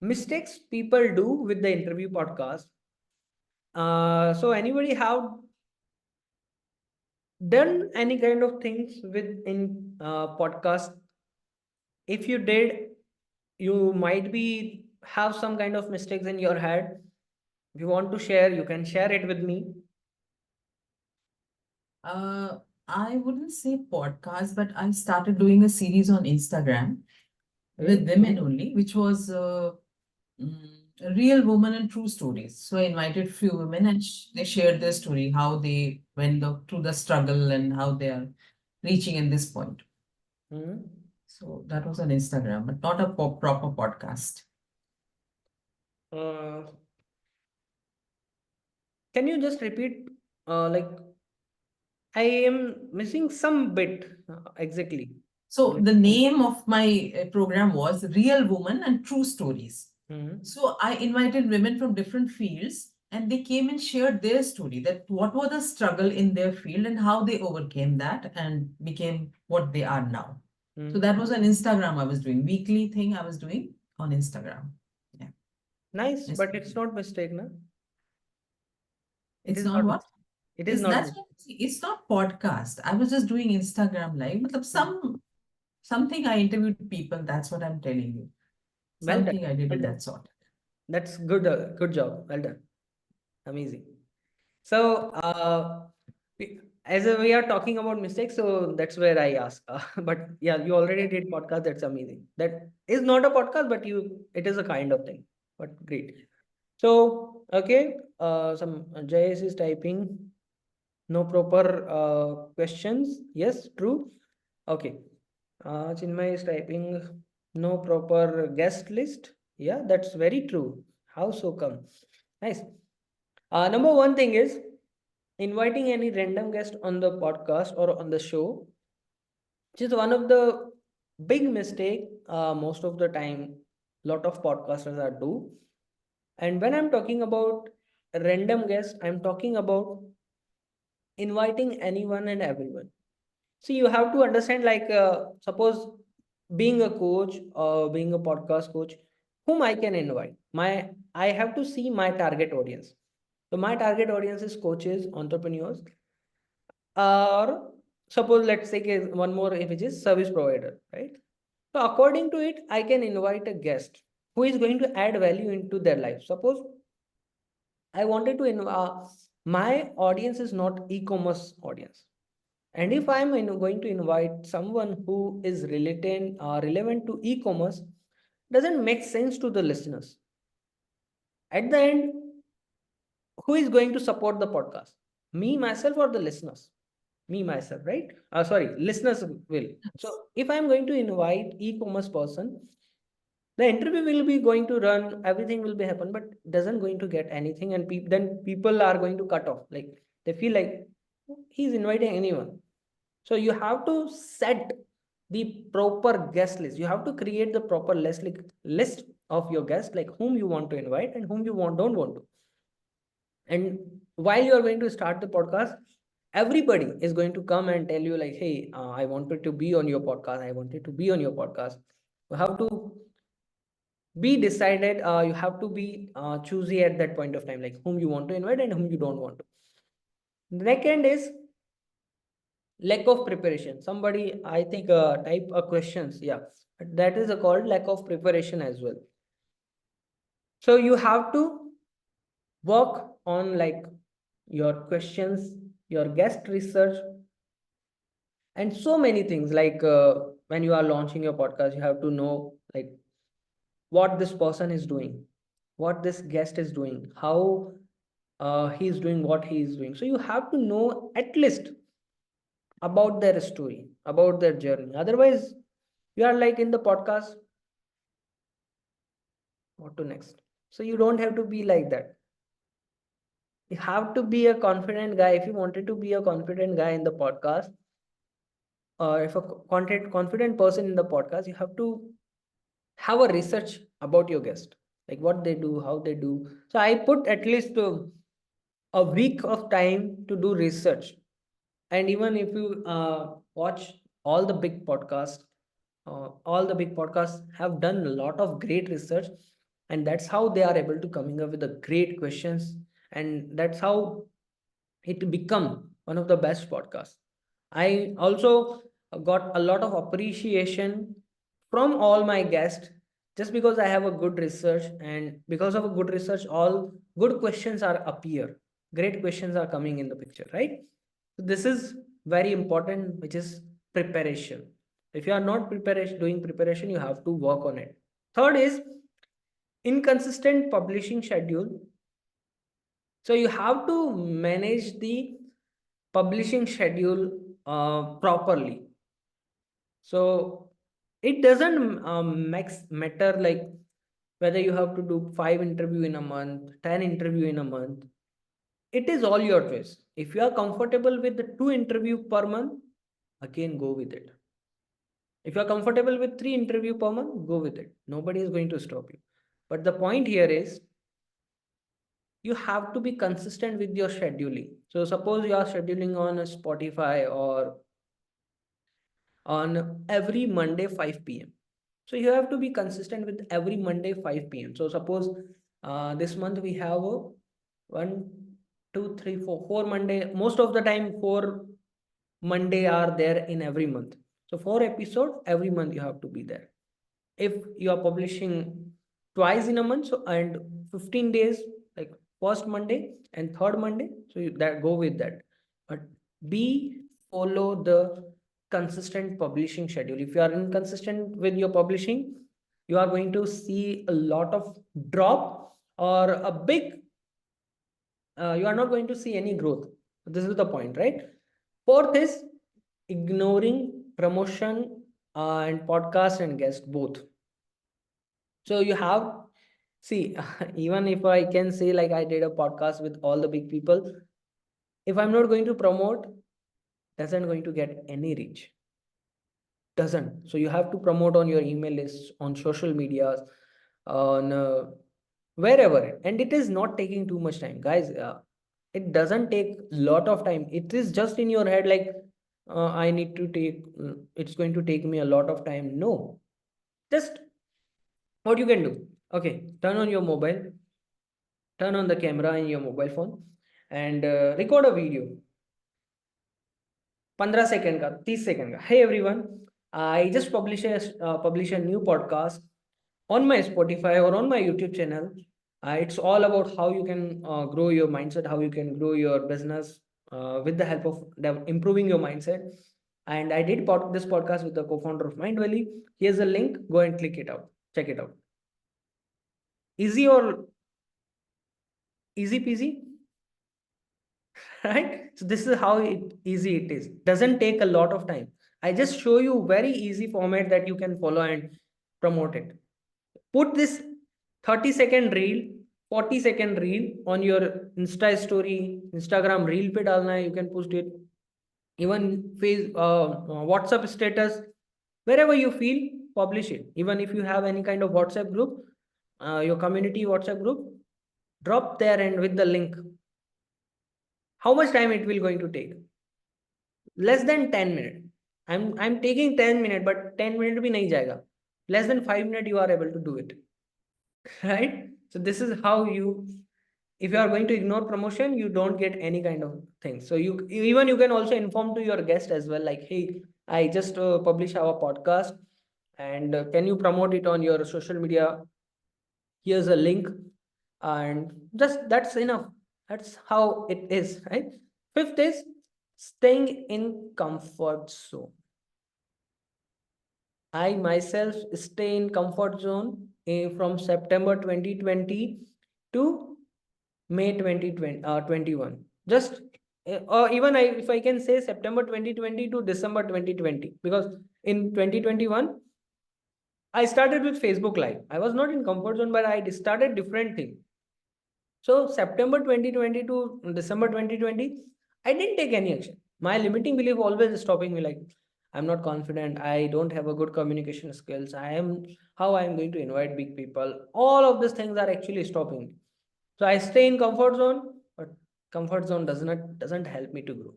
Speaker 1: mistakes people do with the interview podcast. So anybody have done any kind of things with in podcast? If you did, you might be have some kind of mistakes in your head. If you want to share, you can share it with me.
Speaker 2: Uh, I wouldn't say podcast, but I started doing a series on Instagram with women only, which was real woman and true stories. So I invited few women and they shared their story, how they went through the struggle and how they are reaching in this point.
Speaker 1: Mhm.
Speaker 2: So that was on Instagram, but not a proper podcast.
Speaker 1: Uh, can you just repeat? Like I am missing some bit exactly.
Speaker 2: So the name of my program was Real Woman and True Stories.
Speaker 1: Mhm.
Speaker 2: So I invited women from different fields and they came and shared their story, that what was the struggle in their field and how they overcame that and became what they are now. So that was an Instagram I was doing, weekly thing I was doing on Instagram. Yeah.
Speaker 1: Nice,
Speaker 2: Yes.
Speaker 1: but it's not mistake, na? It
Speaker 2: It's
Speaker 1: is
Speaker 2: not
Speaker 1: not.
Speaker 2: what?
Speaker 1: It is not.
Speaker 2: That's what, it's not podcast. I was just doing Instagram live. Matlab something I interviewed people, that's what I'm telling you.
Speaker 1: Well done.
Speaker 2: Something I did
Speaker 1: Well
Speaker 2: in
Speaker 1: done.
Speaker 2: that sort.
Speaker 1: That's good. Good job. Well done. Amazing. So, as we are talking about mistakes, so that's where I ask. But yeah, you already did podcast. That's amazing. That is not a podcast, but it is a kind of thing. But great. So, okay. Some JS is typing. No proper questions. Yes, true. Okay. Chinmay is typing no proper guest list. Yeah, that's very true. How so come? Nice. Number one thing is inviting any random guest on the podcast or on the show, which is one of the big mistake most of the time lot of podcasters are do. And when I'm talking about random guest, I'm talking about inviting anyone and everyone. See, you have to understand, like, suppose being a coach or being a podcast coach, whom I can invite. I have to see my target audience. So my target audience is coaches, entrepreneurs, or suppose let's take one more, which is service provider, right? So according to it, I can invite a guest. who is going to add value into their life. Suppose I wanted to, my audience is not e-commerce audience. And if I'm going to invite someone who is relevant to e-commerce, doesn't make sense to the listeners. At the end, who is going to support the podcast? Me, myself, or the listeners? Me, myself, right? Sorry, listeners will. So if I'm going to invite e-commerce person, the interview will be going to run, everything will be happen, but doesn't going to get anything, and then people are going to cut off. Like they feel like he's inviting anyone. So you have to set the proper guest list. You have to create the proper list of your guests, like whom you want to invite and whom you don't want to. And while you are going to start the podcast, everybody is going to come and tell you like, hey, I wanted to be on your podcast. I wanted to be on your podcast. You have to be decided. You have to be choosy at that point of time, like whom you want to invite and whom you don't want to. The second is lack of preparation. Somebody, I think, type questions. Yeah, that is called lack of preparation as well. So you have to work on like your questions, your guest research, and so many things. Like when you are launching your podcast, you have to know like what this person is doing, what this guest is doing, how he is doing what he is doing. So you have to know at least about their story, about their journey. Otherwise, you are like in the podcast, what to next? So you don't have to be like that. You have to be a confident guy. If you wanted to be a confident guy in the podcast, or if a confident person in the podcast, you have to have a research about your guest, like what they do, how they do. So I put at least a week of time to do research. And even if you watch all the big podcasts, all the big podcasts have done a lot of great research, and that's how they are able to coming up with the great questions, and that's how it become one of the best podcasts. I also got a lot of appreciation from all my guests just because I have a good research, and because of a good research, all good questions are appear. Great questions are coming in the picture, right? So this is very important, which is preparation. If you are not doing preparation, you have to work on it. Third is inconsistent publishing schedule. So you have to manage the publishing schedule properly. So it doesn't matter like whether you have to do 5 interview in a month, 10 interview in a month. It is all your choice. If you are comfortable with the 2 interview per month, again go with it. If you are comfortable with 3 interview per month, go with it. Nobody is going to stop you. But the point here is you have to be consistent with your scheduling. So suppose you are scheduling on a Spotify or on every Monday 5 p.m. So you have to be consistent with every Monday 5 p.m. So suppose this month we have 4 Monday. Most of the time 4 Monday are there in every month. So 4 episodes every month you have to be there. If you are publishing twice in a month, so and 15 days, like first Monday and third Monday, so that go with that. But be follow the consistent publishing schedule. If you are inconsistent with your publishing, you are going to see a lot of drop or a big you are not going to see any growth. This is the point, right? Fourth is ignoring promotion and podcast and guest both. So you have, see, even if I can say like I did a podcast with all the big people, if I'm not going to promote, doesn't going to get any reach. Doesn't. So you have to promote on your email list, on social medias, on wherever, and it is not taking too much time, guys. It doesn't take a lot of time. It is just in your head like I need to take. It's going to take me a lot of time. No, just what you can do. Okay, turn on your mobile, turn on the camera in your mobile phone, and record a video. 15 second का, 30 second का. Hey everyone, I just publish a new podcast on my Spotify or on my YouTube channel. It's all about how you can grow your mindset, how you can grow your business with the help of improving your mindset. And I did this podcast with the co-founder of Mindvalley. Here's a link. Go and click it out. Check it out. Easy or easy peasy, right? So this is how easy it is. Doesn't take a lot of time. I just show you very easy format that you can follow and promote it. Put this 30-second reel, 40-second reel on your Insta story, Instagram reel pe dalna hai, you can post it. Even WhatsApp status, wherever you feel, publish it. Even if you have any kind of WhatsApp group, your community WhatsApp group, drop there and with the link. How much time it will going to take? Less than 10 minutes. I'm taking 10 minutes, but 10 minutes bhi nahi jayega. Less than 5 minutes you are able to do it. Right? So this is how you, if you are going to ignore promotion, you don't get any kind of thing. So you can also inform to your guest as well, like, hey, I just publish our podcast, and can you promote it on your social media? Here's a link, and just that's enough. That's how it is, right? Fifth is staying in comfort zone. I myself stay in comfort zone from September 2020 to May 2021. Just or even if I can say September 2020 to December 2020, because in 2021 I started with Facebook Live. I was not in comfort zone, but I started different thing. So September 2020 to December 2020, I didn't take any action. My limiting belief always stopping me, like, I'm not confident. I don't have a good communication skills. How I am going to invite big people. All of these things are actually stopping me. So I stay in comfort zone, but comfort zone doesn't help me to grow.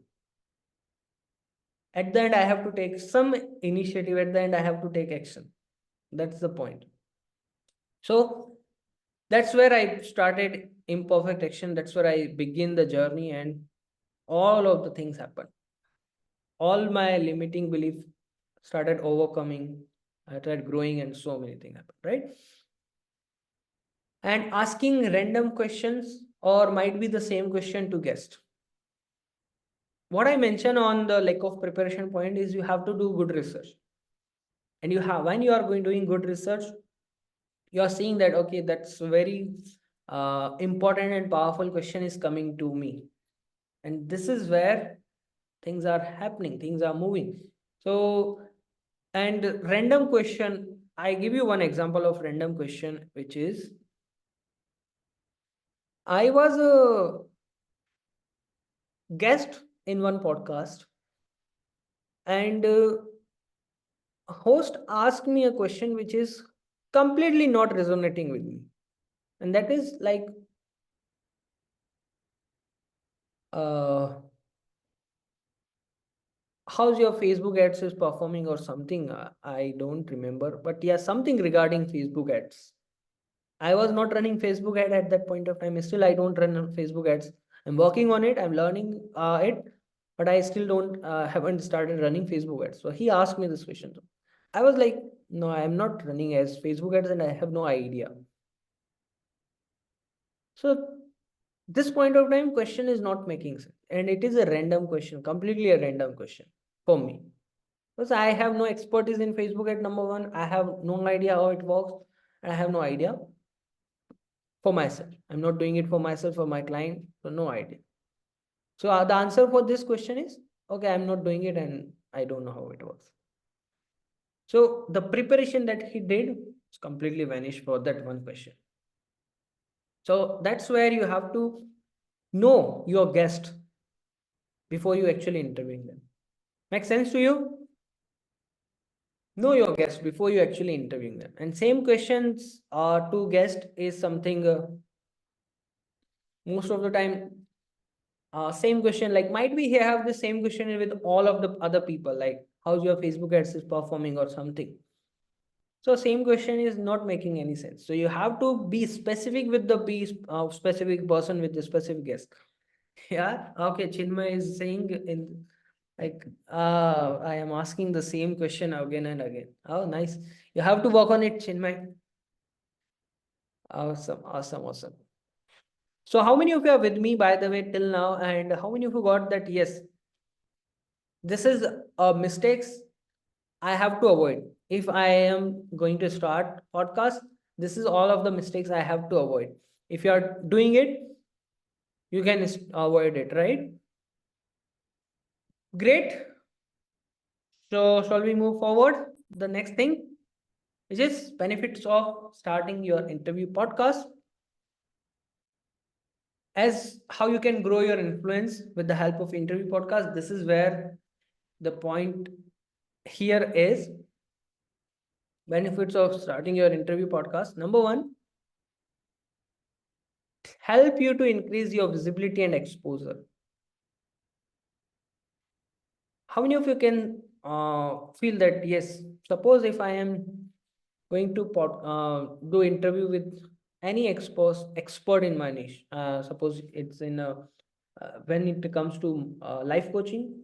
Speaker 1: At the end, I have to take some initiative. At the end, I have to take action. That's the point. So that's where I started imperfect action. That's where I begin the journey, and all of the things happen. All my limiting belief started overcoming. I started growing, and so many things happened, right? And asking random questions, or might be the same question to guest. What I mentioned on the lack of preparation point is you have to do good research. And when you are doing good research, you are seeing that, okay, that's very important and powerful question is coming to me. And this is where things are happening, things are moving. So, and random question, I give you one example of random question, which is, I was a guest in one podcast, and a host asked me a question which is completely not resonating with me. And that is like, how's your Facebook ads is performing or something? I don't remember, but yeah, something regarding Facebook ads. I was not running Facebook ad at that point of time. Still, I don't run Facebook ads. I'm working on it. I'm learning it, but I still don't haven't started running Facebook ads. So he asked me this question. I was like, no, I'm not running as Facebook ads, and I have no idea. So this point of time, question is not making sense, and it is a random question, completely a random question for me, because I have no expertise in Facebook ad. Number one, I have no idea how it works, and I have no idea for myself. I'm not doing it for myself, for my client, so no idea. So the answer for this question is, okay, I'm not doing it and I don't know how it works. So the preparation that he did is completely vanished for that one question. So that's where you have to know your guest before you actually interview them. Make sense to you? Know your guest before you actually interviewing them. And same questions to guest is something most of the time same question, like might be here have the same question with all of the other people, like how's your Facebook ads is performing or something. So same question is not making any sense. So you have to be specific with the specific person with the specific guest. Yeah. Okay. Chinmay is saying in like I am asking the same question again and again. Oh, nice. You have to work on it, Chinmay. Awesome, awesome, awesome. So how many of you are with me, by the way, till now? And how many of you got that? Yes, this is mistakes I have to avoid. If I am going to start podcast, this is all of the mistakes I have to avoid. If you are doing it, you can avoid it, right? Great. So shall we move forward? The next thing, which is benefits of starting your interview podcast, as how you can grow your influence with the help of interview podcast. This is where the point here is benefits of starting your interview podcast. Number one, help you to increase your visibility and exposure. How many of you can feel that? Yes, suppose if I am going to do interview with any expert in my niche. Suppose it's in when it comes to life coaching,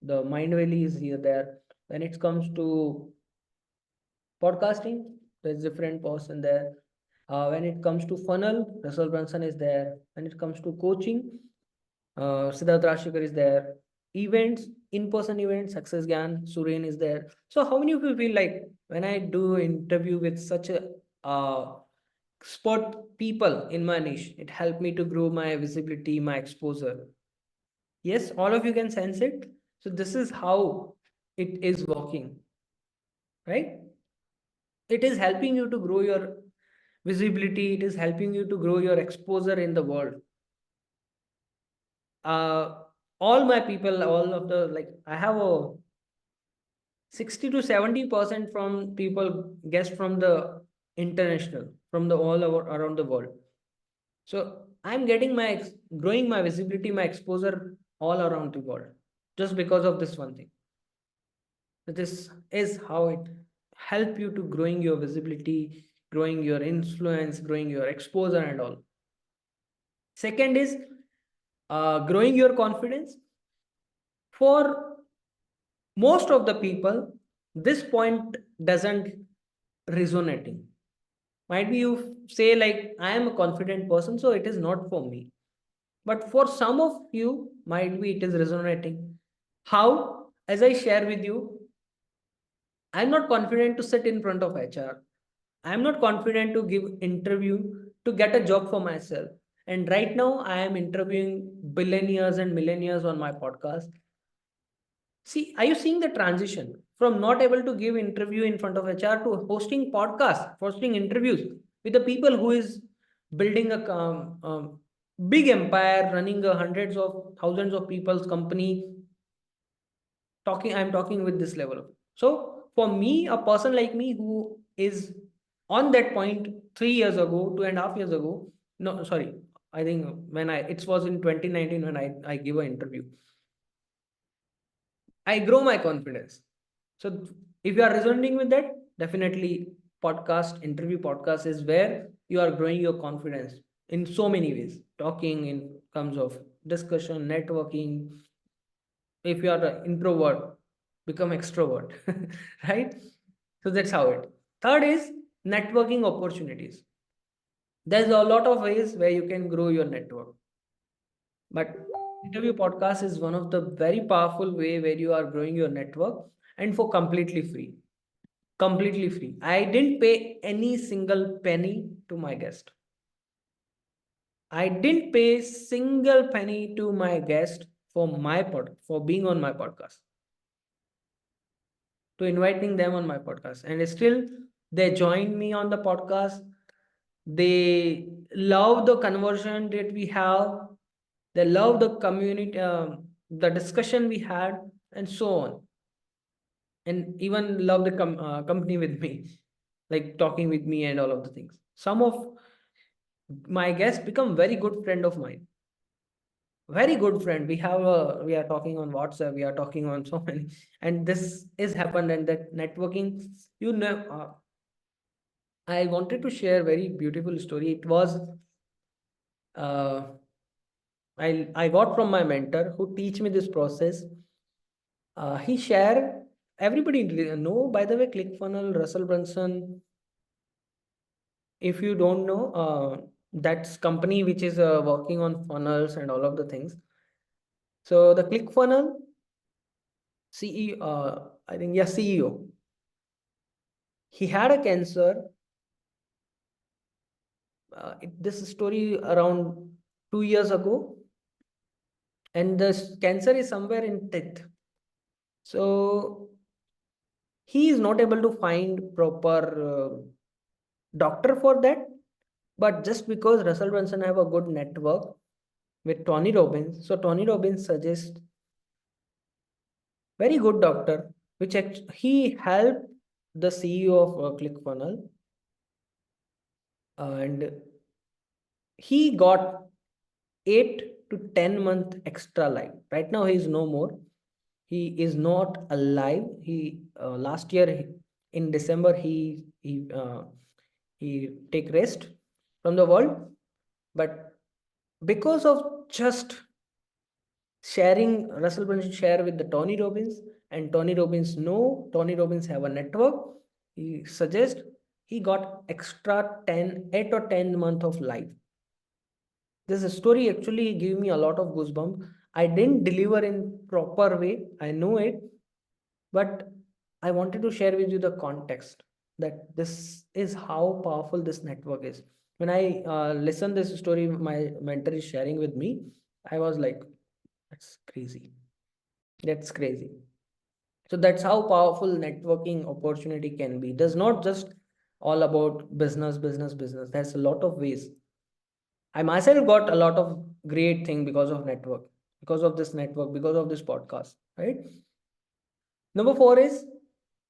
Speaker 1: the Mind Valley is here there. When it comes to podcasting, there's different person there. When it comes to funnel, Russell Brunson is there. When it comes to coaching, Siddharth Rashikar is there. Events, in-person events, Success Gyan, Suren is there. So how many of you feel like when I do interview with such a expert people in my niche, it helped me to grow my visibility, my exposure? Yes, all of you can sense it. So this is how it is working, right? It is helping you to grow your visibility. It is helping you to grow your exposure in the world. uh all my people, all of the, like, I have a 60 to 70% from people guest from the international, from the all over around the world. So I'm getting my growing my visibility, my exposure all around the world, just because of this one thing. So this is how it help you to growing your visibility, growing your influence, growing your exposure and all. Second is growing your confidence. For most of the people, this point doesn't resonating. Might be you say like, I am a confident person, so it is not for me. But for some of you, might be it is resonating. How? As I share with you, I'm not confident to sit in front of HR. I'm not confident to give interview to get a job for myself. And right now, I am interviewing billionaires and millionaires on my podcast. See, are you seeing the transition from not able to give interview in front of HR to hosting podcast, hosting interviews with the people who is building a big empire, running a hundreds of thousands of people's company. I'm talking with this level of. So for me, a person like me who is on that point 3 years ago, 2.5 years ago, no, sorry, I think when it was in 2019 when I give an interview. I grow my confidence. So if you are resonating with that, definitely interview podcast is where you are growing your confidence in so many ways. Talking in terms of discussion, networking. If you are an introvert, become extrovert, right? So that's how it. Third is networking opportunities. There's a lot of ways where you can grow your network. But interview podcast is one of the very powerful way where you are growing your network, and for completely free. Completely free. I didn't pay any single penny to my guest. I didn't pay single penny to my guest for being on my podcast, to inviting them on my podcast. And still they joined me on the podcast. They love the conversion that we have. They love the community, the discussion we had, and so on. And even love the company with me, like talking with me and all of the things. Some of my guests become very good friend of mine. Very good friend. We are talking on WhatsApp. We are talking on so many, and this is happened. And that networking, you know, I wanted to share very beautiful story. It was uh, I got from my mentor who teach me this process. He shared, everybody know, by the way, ClickFunnels, Russell Brunson, if you don't know, that's company which is working on funnels and all of the things. So the ClickFunnels CEO, I think, yeah, CEO, he had a cancer. This story around 2 years ago, and the cancer is somewhere in teeth. So he is not able to find proper doctor for that. But just because Russell Brunson have a good network with Tony Robbins, so Tony Robbins suggests very good doctor, which he helped the CEO of ClickFunnels, and he got 8 to 10 month extra life. Right now, he is no more. He is not alive. He last year in December he take rest from the world, but because of just sharing, Russell Brunson share with the Tony Robbins, and Tony Robbins know Tony Robbins have a network. He suggest he got extra 8 or 10 month of life. This story actually gave me a lot of goosebumps. I didn't deliver in proper way. I know it, but I wanted to share with you the context that this is how powerful this network is. When I listened this story, my mentor is sharing with me, I was like, that's crazy. That's crazy. So that's how powerful networking opportunity can be. It does not just all about business. There's a lot of ways. I myself got a lot of great thing because of network, because of this network, because of this podcast, right? Number 4 is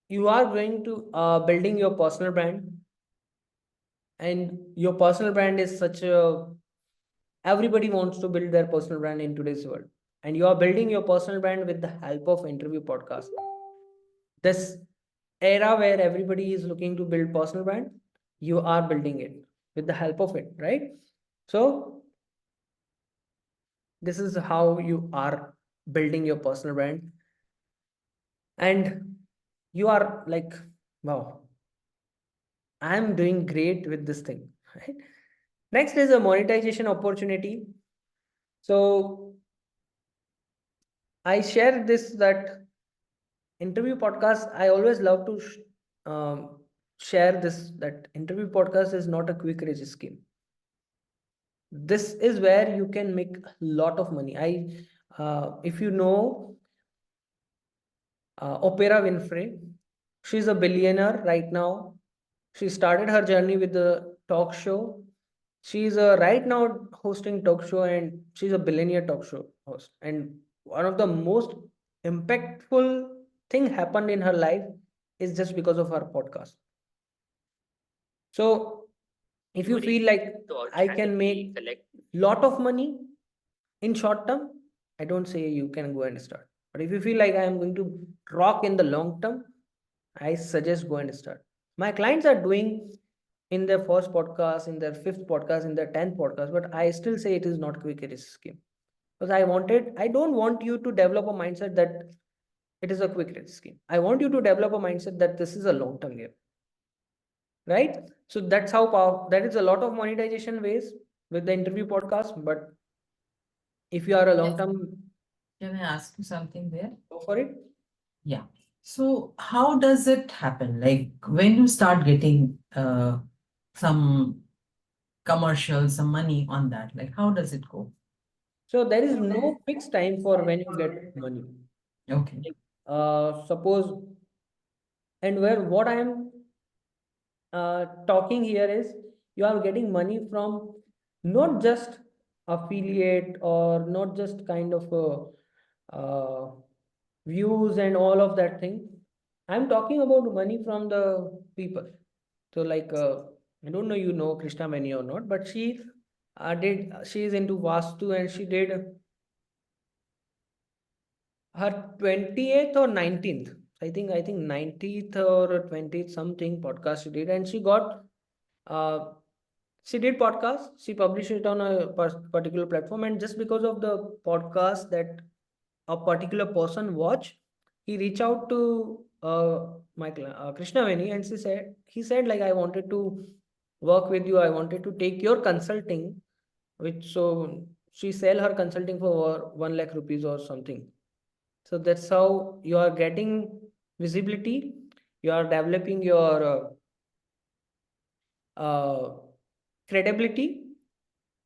Speaker 1: you are going to building your personal brand, and your personal brand is such a, everybody wants to build their personal brand in today's world, and you are building your personal brand with the help of interview podcast. This era where everybody is looking to build personal brand, you are building it with the help of it, right? So this is how you are building your personal brand, and you are like, wow, I'm doing great with this thing, right? Next is a monetization opportunity. So I share this that interview podcast, I always love to share this that interview podcast is not a quick rich scheme. This is where you can make a lot of money. If you know Oprah Winfrey, she's a billionaire right now. She started her journey with the talk show. She's right now hosting talk show, and she's a billionaire talk show host. And one of the most impactful thing happened in her life is just because of her podcast. So if you feel like I can make lot of money in short term, I don't say you can go and start. But if you feel like I am going to rock in the long term, I suggest go and start. My clients are doing in their first podcast, in their fifth podcast, in their 10th podcast, but I still say it is not quick risk scheme. Because I don't want you to develop a mindset that it is a quick risk scheme. I want you to develop a mindset that this is a long-term game. Right? So that's how that is a lot of monetization ways with the interview podcast. But if you are a long-term,
Speaker 2: Can I ask you something there?
Speaker 1: go for it.
Speaker 2: Yeah. So how does it happen? Like when you start getting some commercial, some money on that, like how does it go?
Speaker 1: So there is no fixed time for when you get money.
Speaker 2: Okay.
Speaker 1: Suppose, and where what I am talking here is you are getting money from not just affiliate or not just kind of views and all of that thing. I'm talking about money from the people. So like I don't know you know Krishna Mani or not, but she is into Vastu, and she did her 28th or 19th, I think 19th or 20th something podcast she did, and uh, she did podcast, she published it on a particular platform, and just because of the podcast that a particular person watch, he reached out to Krishna Veni, and he said like I wanted to work with you. I wanted to take your consulting, which so she sell her consulting for 1 lakh rupees or something. So that's how you are getting visibility. You are developing your credibility,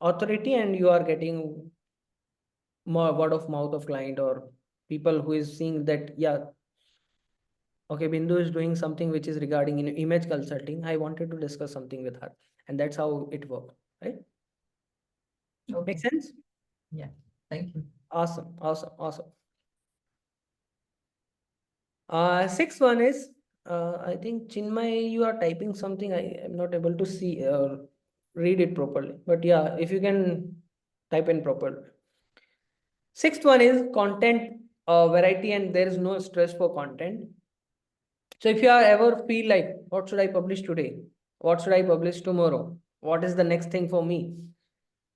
Speaker 1: authority, and you are getting more word of mouth of client or people who is seeing that, yeah, okay, Bindu is doing something which is regarding in image consulting. I wanted to discuss something with her, and that's how it worked, right?
Speaker 2: Okay.
Speaker 1: Make sense?
Speaker 2: Yeah. Thank you.
Speaker 1: Awesome, awesome, awesome. Sixth one is, I think Chinmay, you are typing something. I am not able to see or read it properly. But yeah, if you can type in properly. Sixth one is content variety, and there is no stress for content. So if you are ever feel like, what should I publish today? What should I publish tomorrow? What is the next thing for me?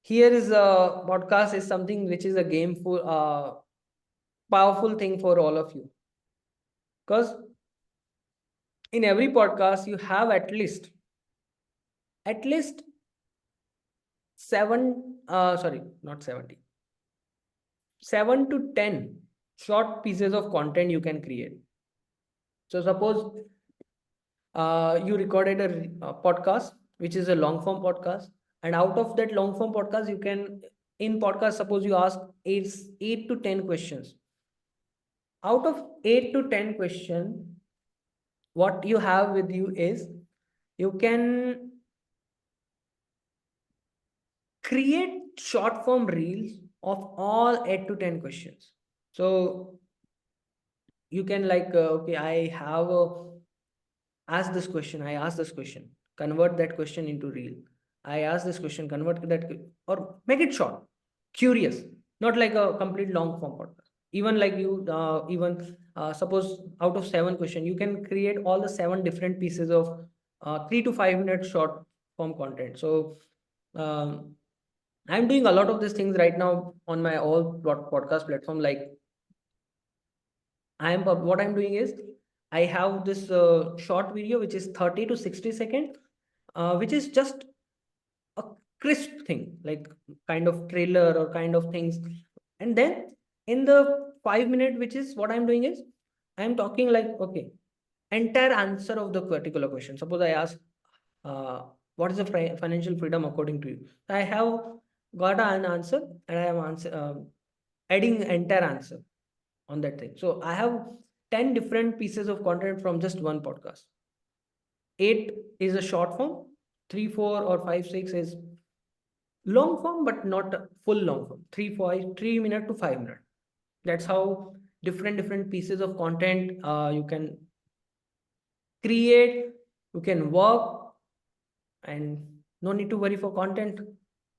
Speaker 1: Here is a podcast is something which is a gameful, powerful thing for all of you. Because in every podcast, you have at least not 70, 7 to 10 short pieces of content you can create. So suppose you recorded a podcast, which is a long form podcast, and out of that long form podcast, you can, in podcast, suppose you ask eight to 10 questions. Out of 8 to 10 questions, what you have with you is you can create short form reels of all 8 to 10 questions. So you can like, okay, I have ask this question, I ask this question, convert that question into reel. I ask this question, convert that, or make it short, curious, not like a complete long form podcast. Even like you, even suppose out of 7 questions, you can create all the 7 different pieces of 3 to 5 minute short form content. So um, I'm doing a lot of these things right now on my all podcast platform. Like what I'm doing is I have this short video which is 30 to 60 seconds, which is just a crisp thing, like kind of trailer or kind of things. And then in the 5 minute, which is what I'm doing is I'm talking like, okay, entire answer of the particular question. Suppose I ask, uh, what is the financial freedom according to you? I have got an answer, and I am adding entire answer on that thing. So I have 10 different pieces of content from just one podcast. 8 is a short form, 3, 4, or 5, 6 is long form, but not a full long form. 3 minute to 5 minute. That's how different pieces of content you can create, you can work, and no need to worry for content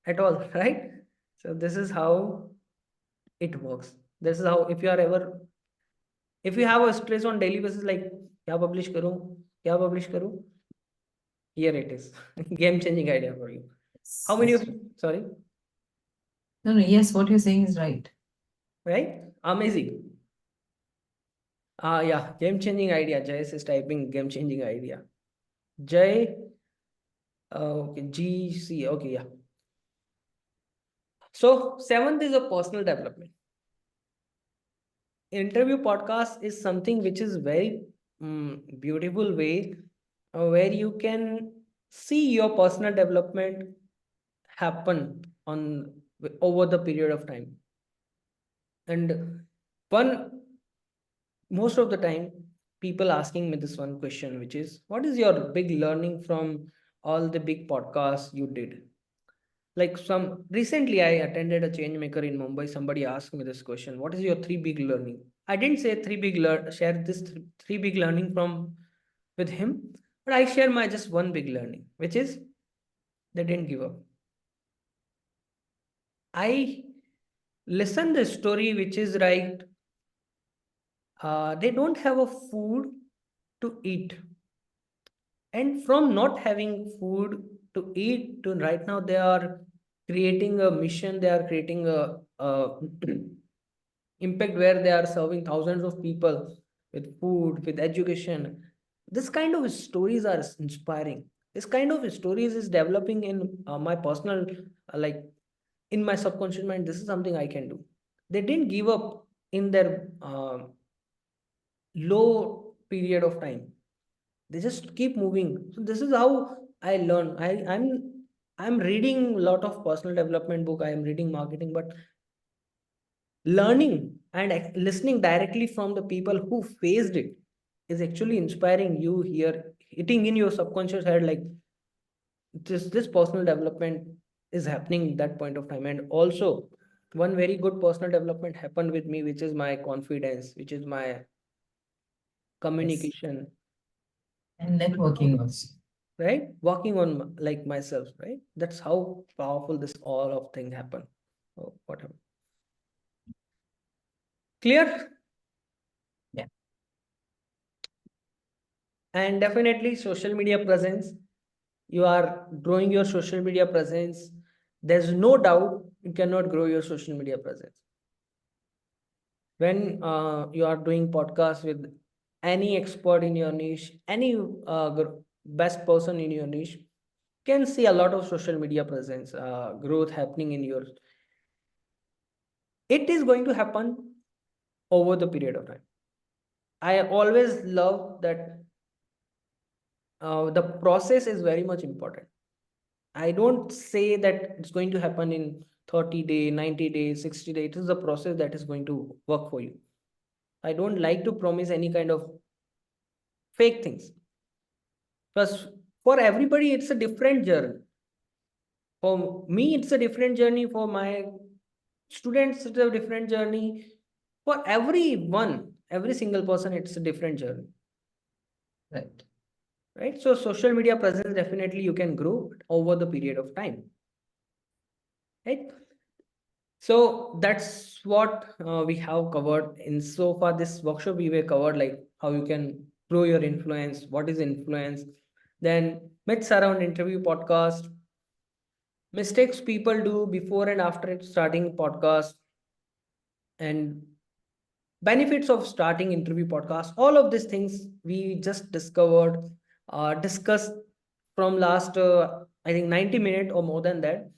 Speaker 1: at all, right? So this is how it works. This is how, if you have a stress on daily basis, like kya publish karu, here it is. Game changing idea for you. How many of you, sorry,
Speaker 2: No, no, yes, what you're saying is right.
Speaker 1: right? Amazing. Yeah, game changing idea. Jay is typing game changing idea. Jay, okay, GC, okay, yeah. So, seventh is a personal development. Interview podcast is something which is very beautiful way where you can see your personal development happen on over the period of time. And one, most of the time, people asking me this one question, which is, what is your big learning from all the big podcasts you did? Like some recently, I attended a change maker in Mumbai. Somebody asked me this question: what is your 3 big learning? I didn't say share this three big learning from with him, but I share my just one big learning, which is they didn't give up. I listen the story, which is right. They don't have a food to eat, and from not having food to eat to right now they are creating a mission. They are creating a impact where they are serving thousands of people with food, with education. This kind of stories are inspiring. this kind of stories is developing in my personal, like in my subconscious mind. This is something I can do. They didn't give up in their low period of time. They just keep moving. So this is how I learn. I'm reading a lot of personal development book, I am reading marketing, but learning and listening directly from the people who faced it is actually inspiring you here, hitting in your subconscious head, like this personal development is happening that point of time. And also one very good personal development happened with me, which is my confidence, which is my
Speaker 2: Yes.
Speaker 1: communication,
Speaker 2: And networking also.
Speaker 1: right? Working on like myself, right? That's how powerful this all of thing happen. Oh, whatever. Clear?
Speaker 2: Yeah.
Speaker 1: And definitely social media presence. You are growing your social media presence. There's no doubt you cannot grow your social media presence when you are doing podcast with any expert in your niche, any best person in your niche. Can see a lot of social media presence growth happening in your. It is going to happen over the period of time. I always love that the process is very much important. I don't say that it's going to happen in 30 days, 90 days, 60 days. It is the process that is going to work for you. I don't like to promise any kind of fake things. Because for everybody, it's a different journey. For me, it's a different journey. For my students, it's a different journey. For everyone, every single person, it's a different journey.
Speaker 2: Right.
Speaker 1: Right? So social media presence, definitely you can grow over the period of time. Right? So that's what we have covered in so far this workshop. We were covered like how you can grow your influence, what is influence, then myths around interview podcast, mistakes people do before and after starting podcast, and benefits of starting interview podcast. All of these things we just discussed from last I think 90 minutes or more than that.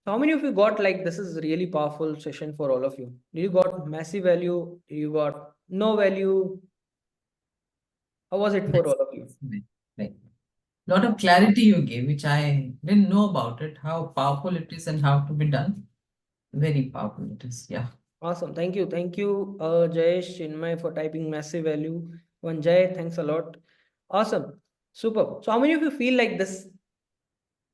Speaker 1: How many of you got like this is really powerful session for all of you? Do you got massive value? Do you got no value? How was it for
Speaker 2: Yes.
Speaker 1: all of you?
Speaker 2: Right. Lot of clarity you gave, which I didn't know about it, how powerful it is and how to be done. Very powerful it is. Yeah.
Speaker 1: Awesome. Thank you. Thank you, Jayesh, Chinmay, for typing massive value. One Jay, thanks a lot. Awesome. Super. So how many of you feel like this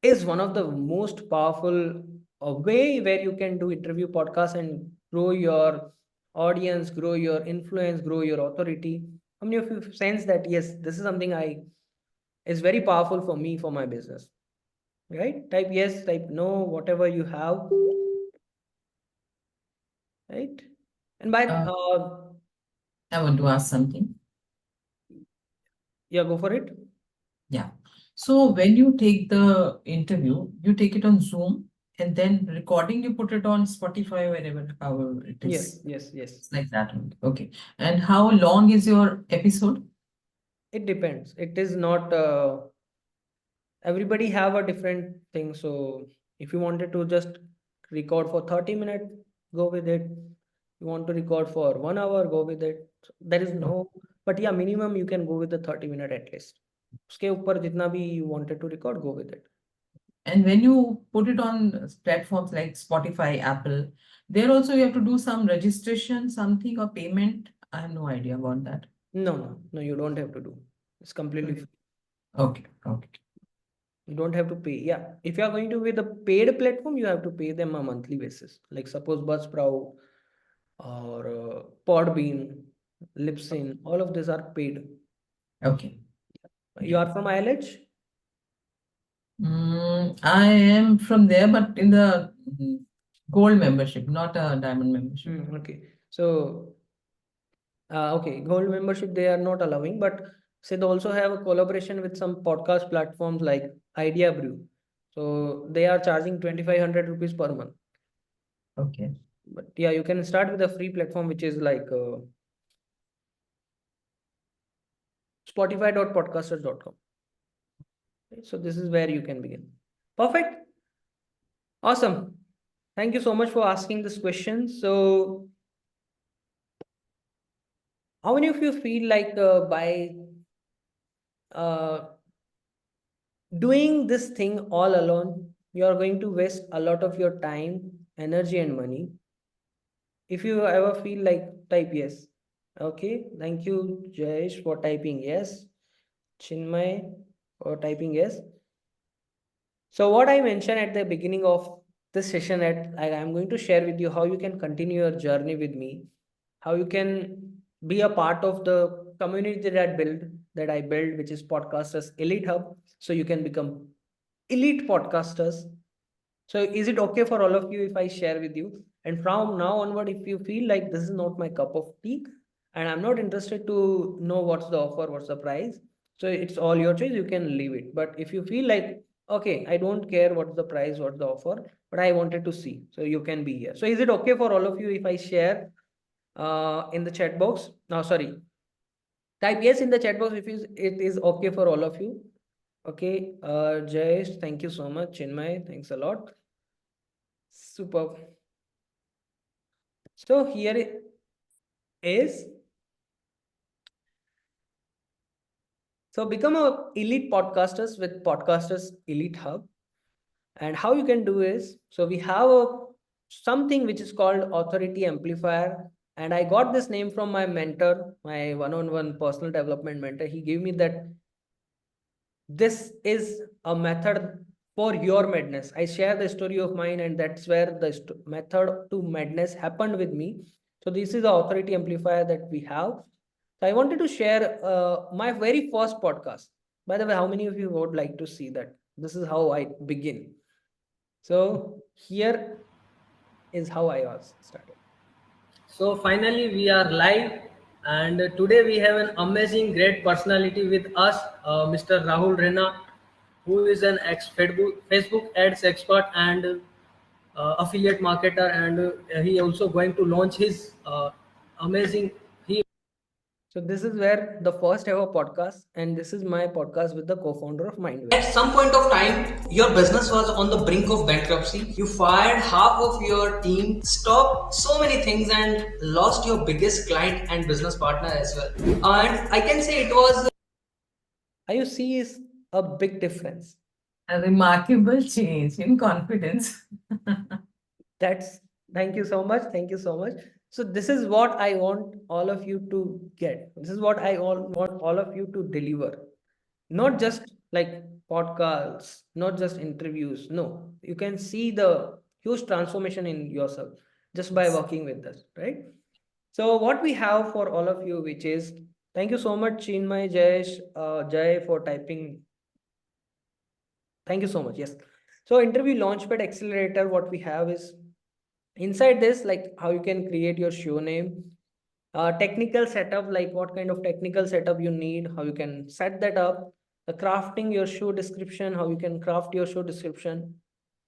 Speaker 1: is one of the most powerful way where you can do interview podcast and grow your audience, grow your influence, grow your authority? How many of you sense that yes, this is something I is very powerful for me for my business? Right? Type yes, type no, whatever you have. Right? And by
Speaker 2: I want to ask something.
Speaker 1: yeah, go for it.
Speaker 2: Yeah. So when you take the interview, you take it on Zoom and then recording, you put it on Spotify, wherever, however it
Speaker 1: Yes,
Speaker 2: is.
Speaker 1: yes, yes.
Speaker 2: It's like that only. Okay. And how long is your episode?
Speaker 1: It depends. It is not everybody have a different thing. So if you wanted to just record for 30 minutes, go with it. You want to record for 1 hour, go with it. So there is no, but yeah, minimum you can go with the 30 minute at least. उसके ऊपर जितना भी you wanted to record, go with it.
Speaker 2: And when you put it on platforms like Spotify, Apple, there also you have to do some registration, something or payment. I have no idea about that.
Speaker 1: No, no, no, you don't have to do. It's completely free.
Speaker 2: Okay, okay.
Speaker 1: You don't have to pay. Yeah, if you are going to with a paid platform, you have to pay them a monthly basis. Like suppose Buzzsprout or Podbean, Libsyn, all of these are paid.
Speaker 2: Okay.
Speaker 1: You are from ILH?
Speaker 2: I am from there, but in the gold membership, not a diamond membership.
Speaker 1: Okay. So, okay, gold membership they are not allowing, but say they also have a collaboration with some podcast platforms like Idea Brew. So they are charging 2,500 rupees per month.
Speaker 2: Okay.
Speaker 1: But yeah, you can start with a free platform which is like spotify.podcasters.com. So this is where you can begin. Perfect. Awesome. Thank you so much for asking this question. So how many of you feel like by uh, doing this thing all alone, you are going to waste a lot of your time, energy, and money? If you ever feel like, type yes. Okay, thank you, Jayesh, for typing yes. Chinmay for typing yes. So what I mentioned at the beginning of this session, I'm going to share with you how you can continue your journey with me, how you can be a part of the community that I build, which is Podcasters Elite Hub, so you can become elite podcasters. So is it okay for all of you if I share with you? And from now onward, if you feel like this is not my cup of tea and I'm not interested to know what's the offer, what's the price, so it's all your choice, you can leave it. But if you feel like, okay, I don't care what's the price, what's the offer, but I wanted to see, so you can be here. So is it okay for all of you if I share in the chat box? No, sorry. Type yes in the chat box if it is okay for all of you. Okay, Jayesh, thank you so much. Chinmay, thanks a lot. Superb. So here is, so become a elite podcasters with Podcasters Elite Hub. And how you can do is, so we have something which is called Authority Amplifier. And I got this name from my mentor, my one-on-one personal development mentor. He gave me that this is a method for your madness. I share the story of mine, and that's where the method to madness happened with me. So this is the Authority Amplifier that we have. So I wanted to share my very first podcast. By the way, how many of you would like to see that? This is how I begin. So here is how I was started. So finally we are live, and today we have an amazing great personality with us, Mr. Rahul Rena, who is an Facebook ads expert and affiliate marketer, and he also going to launch his amazing he. So this is where the first ever podcast, and this is my podcast with the co-founder of Mindway. At some point of time, your business was on the brink of bankruptcy. You fired half of your team, stopped so many things, and lost your biggest client and business partner as well. And I can say it was. You see, is a big difference.
Speaker 2: A remarkable change in confidence.
Speaker 1: That's, thank you so much. Thank you so much. So this is what I want all of you to get. This is what I want all of you to deliver. Not just like podcasts, not just interviews. No, you can see the huge transformation in yourself just by working with us, right? So what we have for all of you, which is, thank you so much, Chinmay, Jayesh, Jay, for typing. Thank you so much. Yes. So interview launchpad accelerator, what we have is inside this, like how you can create your show name, technical setup, like what kind of technical setup you need, how you can set that up, the crafting your show description, how you can craft your show description,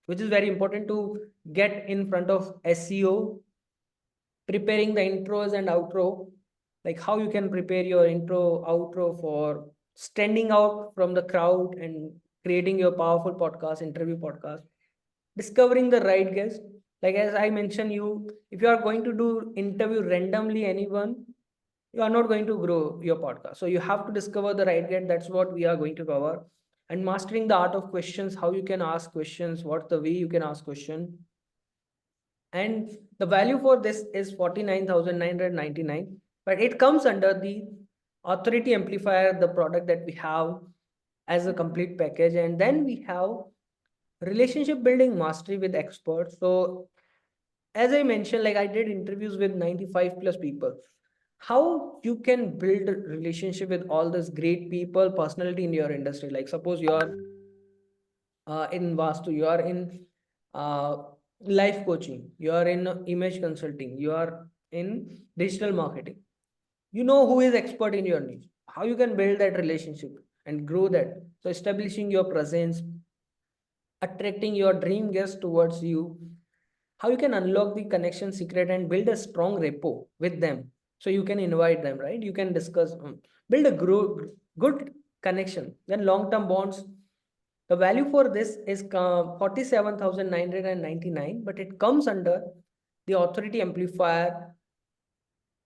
Speaker 1: which is very important to get in front of SEO, preparing the intros and outro, like how you can prepare your intro, outro for standing out from the crowd and creating your powerful podcast, interview podcast, discovering the right guest. Like as I mentioned, you, if you are going to do interview randomly anyone, you are not going to grow your podcast. So you have to discover the right guest. That's what we are going to cover. And mastering the art of questions, how you can ask questions, what the way you can ask question. And the value for this is 49,999, but it comes under the Authority Amplifier, the product that we have as a complete package. And then we have relationship building mastery with experts. So as I mentioned, like I did interviews with 95 plus people. How you can build a relationship with all these great people, personality in your industry. Like suppose you are in Vastu, you are in uh, life coaching, you are in image consulting, you are in digital marketing. You know who is expert in your niche. How you can build that relationship and grow that. So establishing your presence, attracting your dream guests towards you, how you can unlock the connection secret and build a strong rapport with them. So you can invite them, right? You can discuss, build a good connection, then long-term bonds, The value for this is 47,999, but it comes under the authority amplifier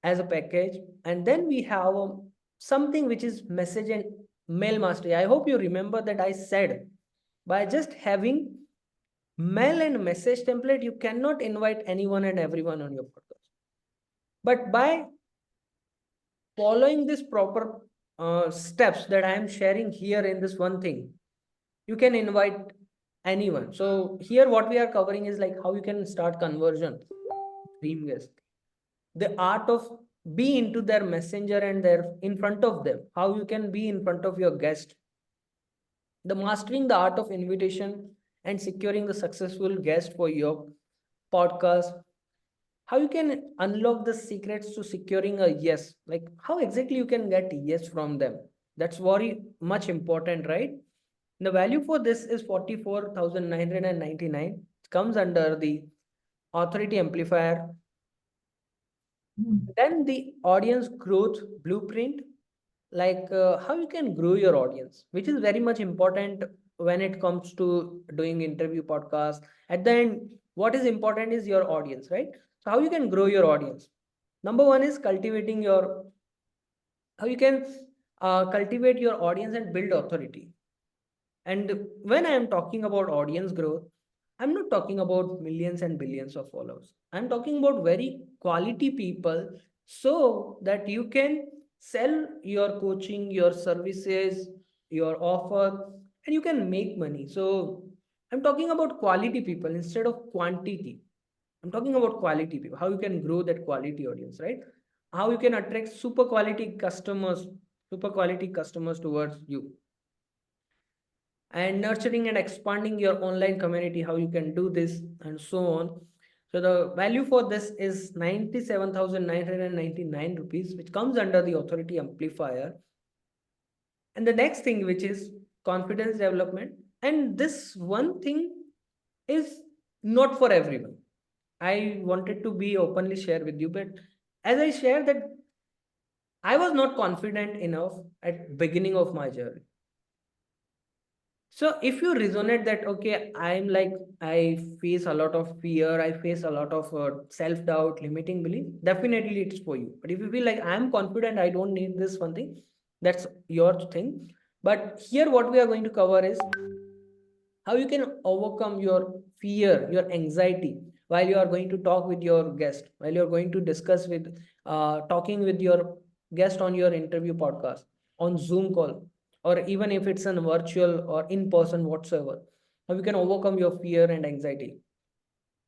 Speaker 1: as a package. And then we have something which is message and mail mastery. I hope you remember that I said by just having mail and message template, you cannot invite anyone and everyone on your podcast. But by following this proper steps that I am sharing here in this one thing, you can invite anyone. So here what we are covering is like how you can start conversion, dream guest, the art of be into their messenger and their in front of them, how you can be in front of your guest, the mastering the art of invitation and securing the successful guest for your podcast, how you can unlock the secrets to securing a yes, like how exactly you can get yes from them. That's very much important, right? The value for this is 44,999. It comes under the authority amplifier. Then the audience growth blueprint, like how you can grow your audience, which is very much important when it comes to doing interview podcast. At the end, what is important is your audience, right? So how you can grow your audience. Number one is cultivating your, how you can cultivate your audience and build authority. And when I am talking about audience growth, I'm not talking about millions and billions of followers. I'm talking about very quality people so that you can sell your coaching, your services, your offer, and you can make money. So I'm talking about quality people instead of quantity. I'm talking about quality people, how you can grow that quality audience, right? How you can attract super quality customers towards you, and nurturing and expanding your online community, how you can do this, and so on. So the value for this is 97,999 rupees, which comes under the authority amplifier. And the next thing, which is confidence development, and this one thing is not for everyone. I wanted to be openly share with you, but as I shared that I was not confident enough at beginning of my journey. So if you resonate that, okay, I'm like, I face a lot of fear, I face a lot of self-doubt, limiting belief, definitely it's for you. But if you feel like I'm confident, I don't need this one thing, that's your thing. But here what we are going to cover is how you can overcome your fear, your anxiety while you are going to talk with your guest, while you're going to discuss with, talking with your guest on your interview podcast, on Zoom call, or even if it's a virtual or in person whatsoever, how you can overcome your fear and anxiety.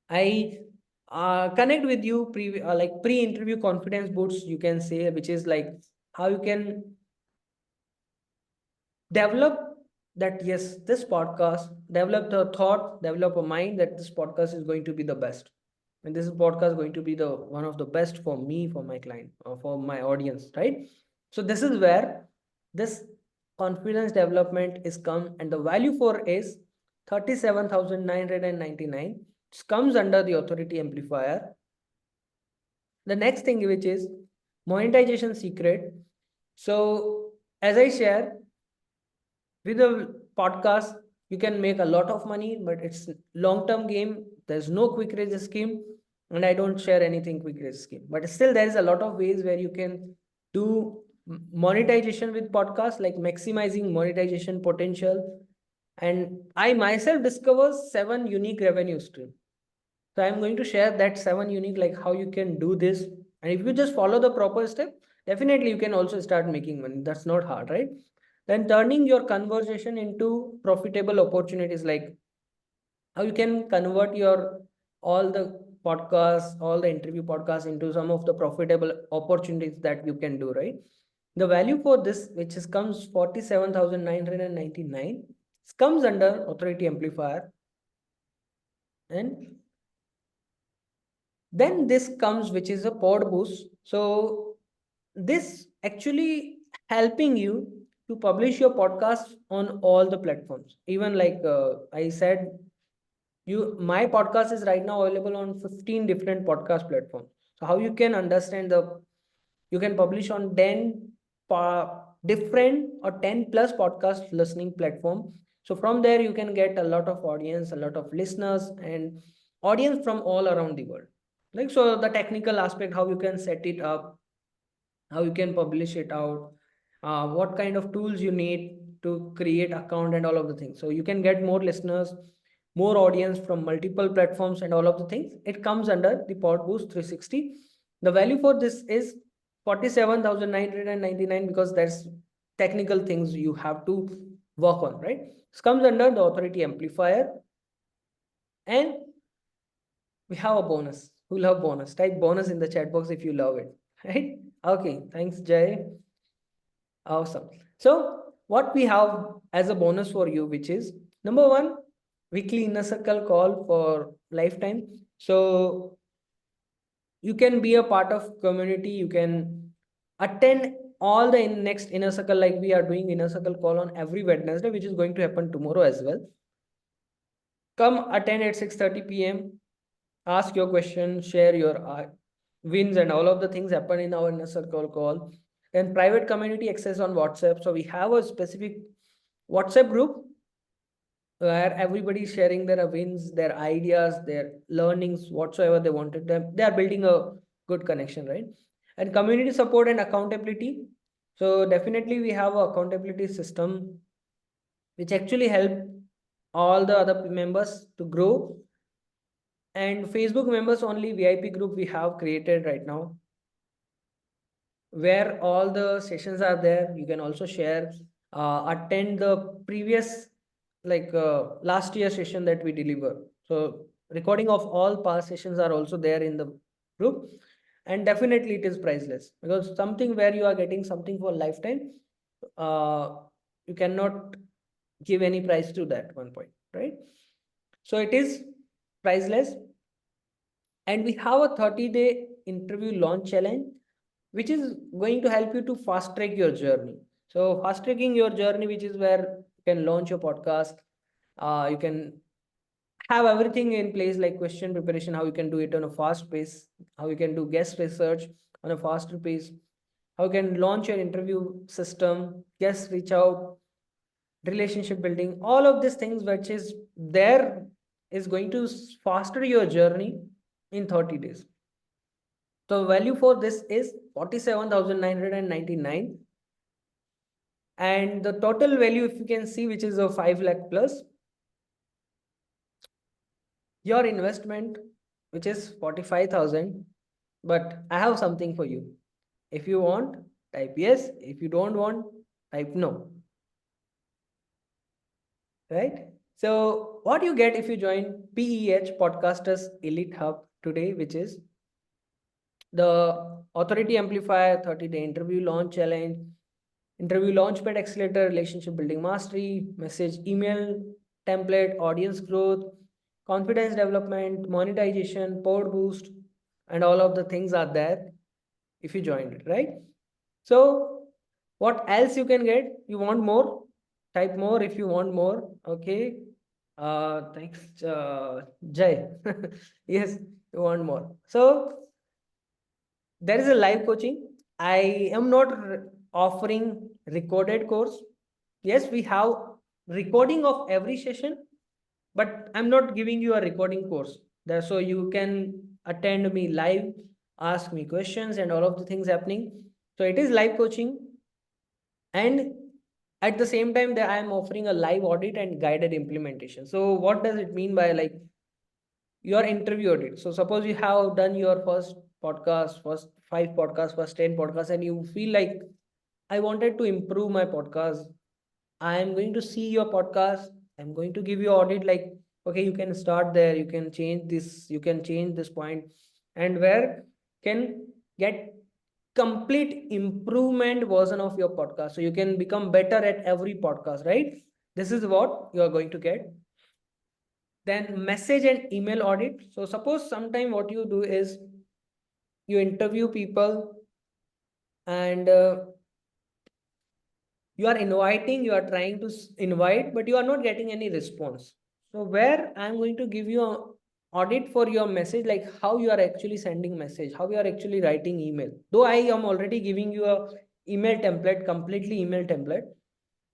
Speaker 1: I connect with you like pre-interview confidence boosts, you can say, which is like how you can develop that, yes, this podcast, develop the thought, develop a mind that this podcast is going to be the best, and this podcast is going to be the one of the best for me, for my client, or for my audience, right? So this is where this confidence development is come, and the value for is 37,999. It comes under the authority amplifier. The next thing, which is monetization secret. So as I share, with a podcast you can make a lot of money, but it's long term game. There's no quick raise scheme, and I don't share anything quick raise scheme, but still there is a lot of ways where you can do monetization with podcast, like maximizing monetization potential. And I myself discover 7 unique revenue stream. So I'm going to share that 7 unique, like how you can do this. And if you just follow the proper step, definitely you can also start making money. That's not hard, right? Then turning your conversation into profitable opportunities, like how you can convert your all the podcasts, all the interview podcasts into some of the profitable opportunities that you can do, right? The value for this, which is comes 47,999, comes under authority amplifier. And then this comes, which is a pod boost. So this actually helping you to publish your podcast on all the platforms. Even like I said, my podcast is right now available on 15 different podcast platforms. So how you can understand you can publish on 10 different or 10 plus podcast listening platform. So from there, you can get a lot of audience, a lot of listeners, and audience from all around the world. Like, so the technical aspect, how you can set it up, how you can publish it out, what kind of tools you need to create account and all of the things. So you can get more listeners, more audience from multiple platforms and all of the things. It comes under the PodBoost 360. The value for this is 47,999 because that's technical things you have to work on, right? This comes under the authority amplifier. And we have a bonus. Who love bonus? Type bonus in the chat box if you love it, right? Okay, thanks, Jay. Awesome. So what we have as a bonus for you, which is number one, weekly inner circle call for lifetime. So you can be a part of community. You can attend all the next inner circle, like we are doing inner circle call on every Wednesday, which is going to happen tomorrow as well. Come attend at 6:30 p.m. Ask your question, share your wins, and all of the things happen in our inner circle call. And private community access on WhatsApp. So we have a specific WhatsApp group where everybody is sharing their wins, their ideas, their learnings, whatsoever they wanted. They are building a good connection, right? And community support and accountability. So definitely we have a accountability system which actually help all the other members to grow. And Facebook members only VIP group we have created right now, where all the sessions are there. You can also share, attend the previous, like last year session that we deliver. So recording of all past sessions are also there in the group. And definitely it is priceless, because something where you are getting something for lifetime, you cannot give any price to that one point, right? So it is priceless. And we have a 30-day interview launch challenge, which is going to help you to fast track your journey. So fast tracking your journey, which is where you can launch your podcast. You can have everything in place, like question preparation, how you can do it on a fast pace, how you can do guest research on a faster pace, how you can launch your interview system, guest reach out, relationship building, all of these things which is there is going to faster your journey in 30 days. So value for this is 47,999. And the total value, if you can see, which is a 5 lakh plus, your investment, which is 45,000. But I have something for you. If you want, type yes. If you don't want, type no. Right? So what you get if you join PEH Podcasters Elite Hub today, which is the Authority Amplifier 30-day interview launch challenge, interview launchpad accelerator, relationship building mastery, message email template, audience growth, confidence development, monetization, pod boost, and all of the things are there if you joined it, right? So what else you can get? You want more? Type more if you want more. Okay. Thanks, Jay. Yes, you want more. So there is a live coaching. I am not offering recorded course. Yes, we have recording of every session, but I'm not giving you a recording course there, so you can attend me live, ask me questions, and all of the things happening. So it is live coaching, and at the same time that I am offering a live audit and guided implementation. So what does it mean by like your interview audit? So suppose you have done your first podcast, first 5 podcasts, first 10 podcasts, and you feel like I wanted to improve my podcast. I am going to see your podcast. I'm going to give you audit, like, okay, you can start there, you can change this, you can change this point, and where can get complete improvement version of your podcast. So you can become better at every podcast, right? This is what you are going to get. Then message and email audit. So suppose sometime what you do is you interview people, and you are inviting, you are trying to invite, but you are not getting any response. So where I'm going to give you a audit for your message, like how you are actually sending message, how you are actually writing email. Though I am already giving you a email template, completely email template,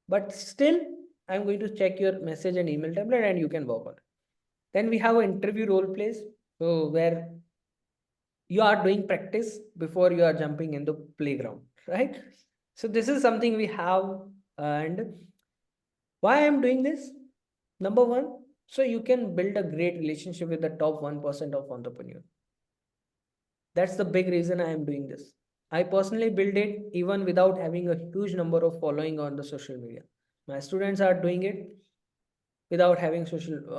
Speaker 1: but still I'm going to check your message and email template and you can work on it. Then we have an interview role plays. So where you are doing practice before you are jumping in the playground, right? So this is something we have. And why I'm doing this? Number one, so you can build a great relationship with the top 1% of entrepreneurs. That's the big reason I am doing this. I personally build it even without having a huge number of following on the social media. My students are doing it without having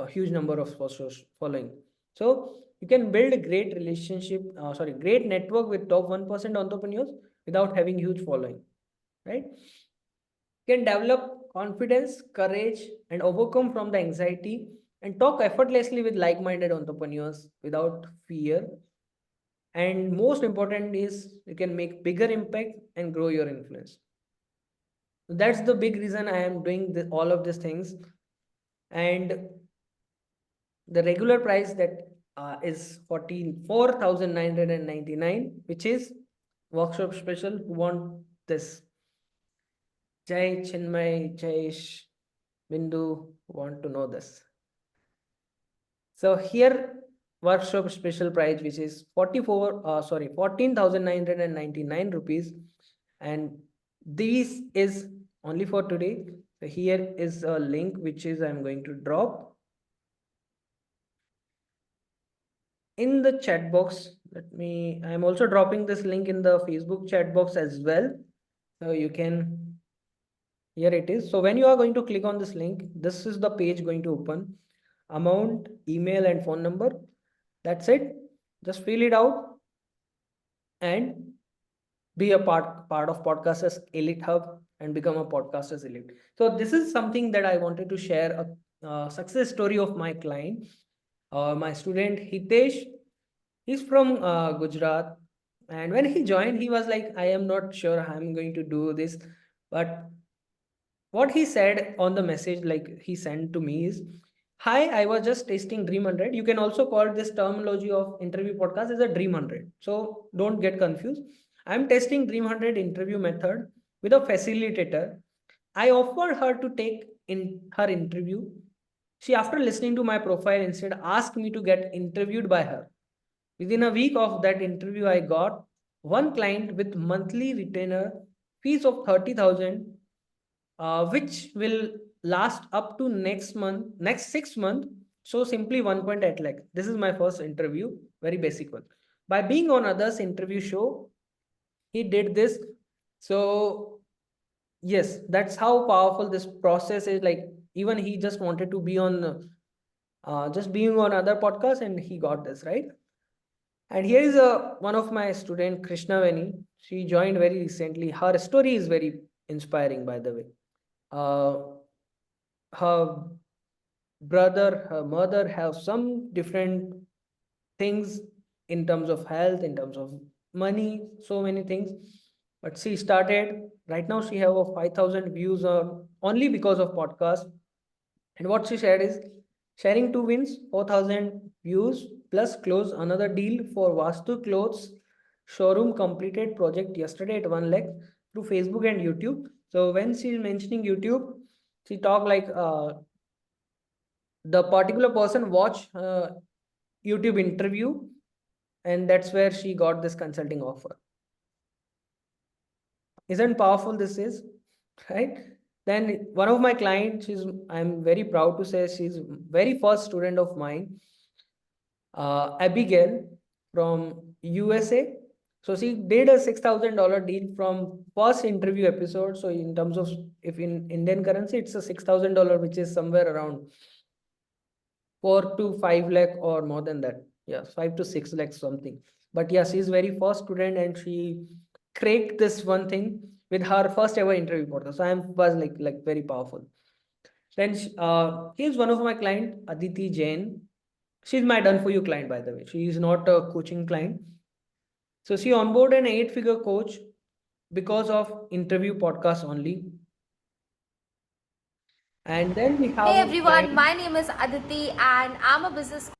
Speaker 1: huge number of following. So you can build a great relationship, great network with top 1% entrepreneurs without having huge following, right? You can develop confidence, courage, and overcome from the anxiety and talk effortlessly with like-minded entrepreneurs without fear. And most important is you can make bigger impact and grow your influence. That's the big reason I am doing all of these things. And the regular price that is 44,999, which is workshop special. Who want this? Jai Chinmay, Jayesh, Bindu want to know this. So here workshop special price, which is 14,999 rupees, and this is only for today. So here is a link which is I'm going to drop in the chat box. I'm also dropping this link in the Facebook chat box as well. So you can, here it is. So when you are going to click on this link, this is the page going to open. Amount, email and phone number. That's it. Just fill it out and be a part of Podcasters Elite Hub and become a Podcasters Elite. So this is something that I wanted to share, a success story of my client. My student Hitesh, he's from Gujarat, and when he joined, he was like, I am not sure I'm going to do this, but what he said on the message, like he sent to me, is, hi, I was just testing Dream 100. You can also call this terminology of interview podcast as a Dream 100. So don't get confused. I'm testing Dream 100 interview method with a facilitator. I offered her to take in her interview. She, after listening to my profile, instead asked me to get interviewed by her. Within a week of that interview, I got one client with monthly retainer fees of 30,000, which will last up to next 6 months. So simply 1.8 lakh. This is my first interview, very basic one. By being on others interview show, he did this. So yes, that's how powerful this process is. Like even he just wanted to be on, just being on other podcasts, and he got this right. And here is one of my student, Krishna Veni. She joined very recently. Her story is very inspiring, by the way. Uh, her brother, her mother have some different things in terms of health, in terms of money, so many things. But she started, right now she have a 5,000 views on only because of podcast. And what she shared is sharing two wins, 4,000 views plus close another deal for Vastu Clothes showroom completed project yesterday at 1 lakh through Facebook and YouTube. So when she is mentioning YouTube, she talked like the particular person watch YouTube interview, and that's where she got this consulting offer. Isn't powerful this is, right? Then one of my clients, I'm very proud to say she's very first student of mine, Abigail from USA. So she did a $6,000 deal from first interview episode. So in terms of, if in Indian currency, it's a $6,000, which is somewhere around 4 to 5 lakh or more than that. Yes, 5 to 6 lakhs something. But yeah, she's very first student and she cracked this one thing with her first ever interview portal. So I was like very powerful. Then here's one of my client, Aditi Jain. She's my done for you client, by the way. She is not a coaching client. So she onboarded an 8-figure coach because of interview podcast only. And then we have
Speaker 3: Hey
Speaker 1: a
Speaker 3: everyone,
Speaker 1: client.
Speaker 3: my name is Aditi and I'm a business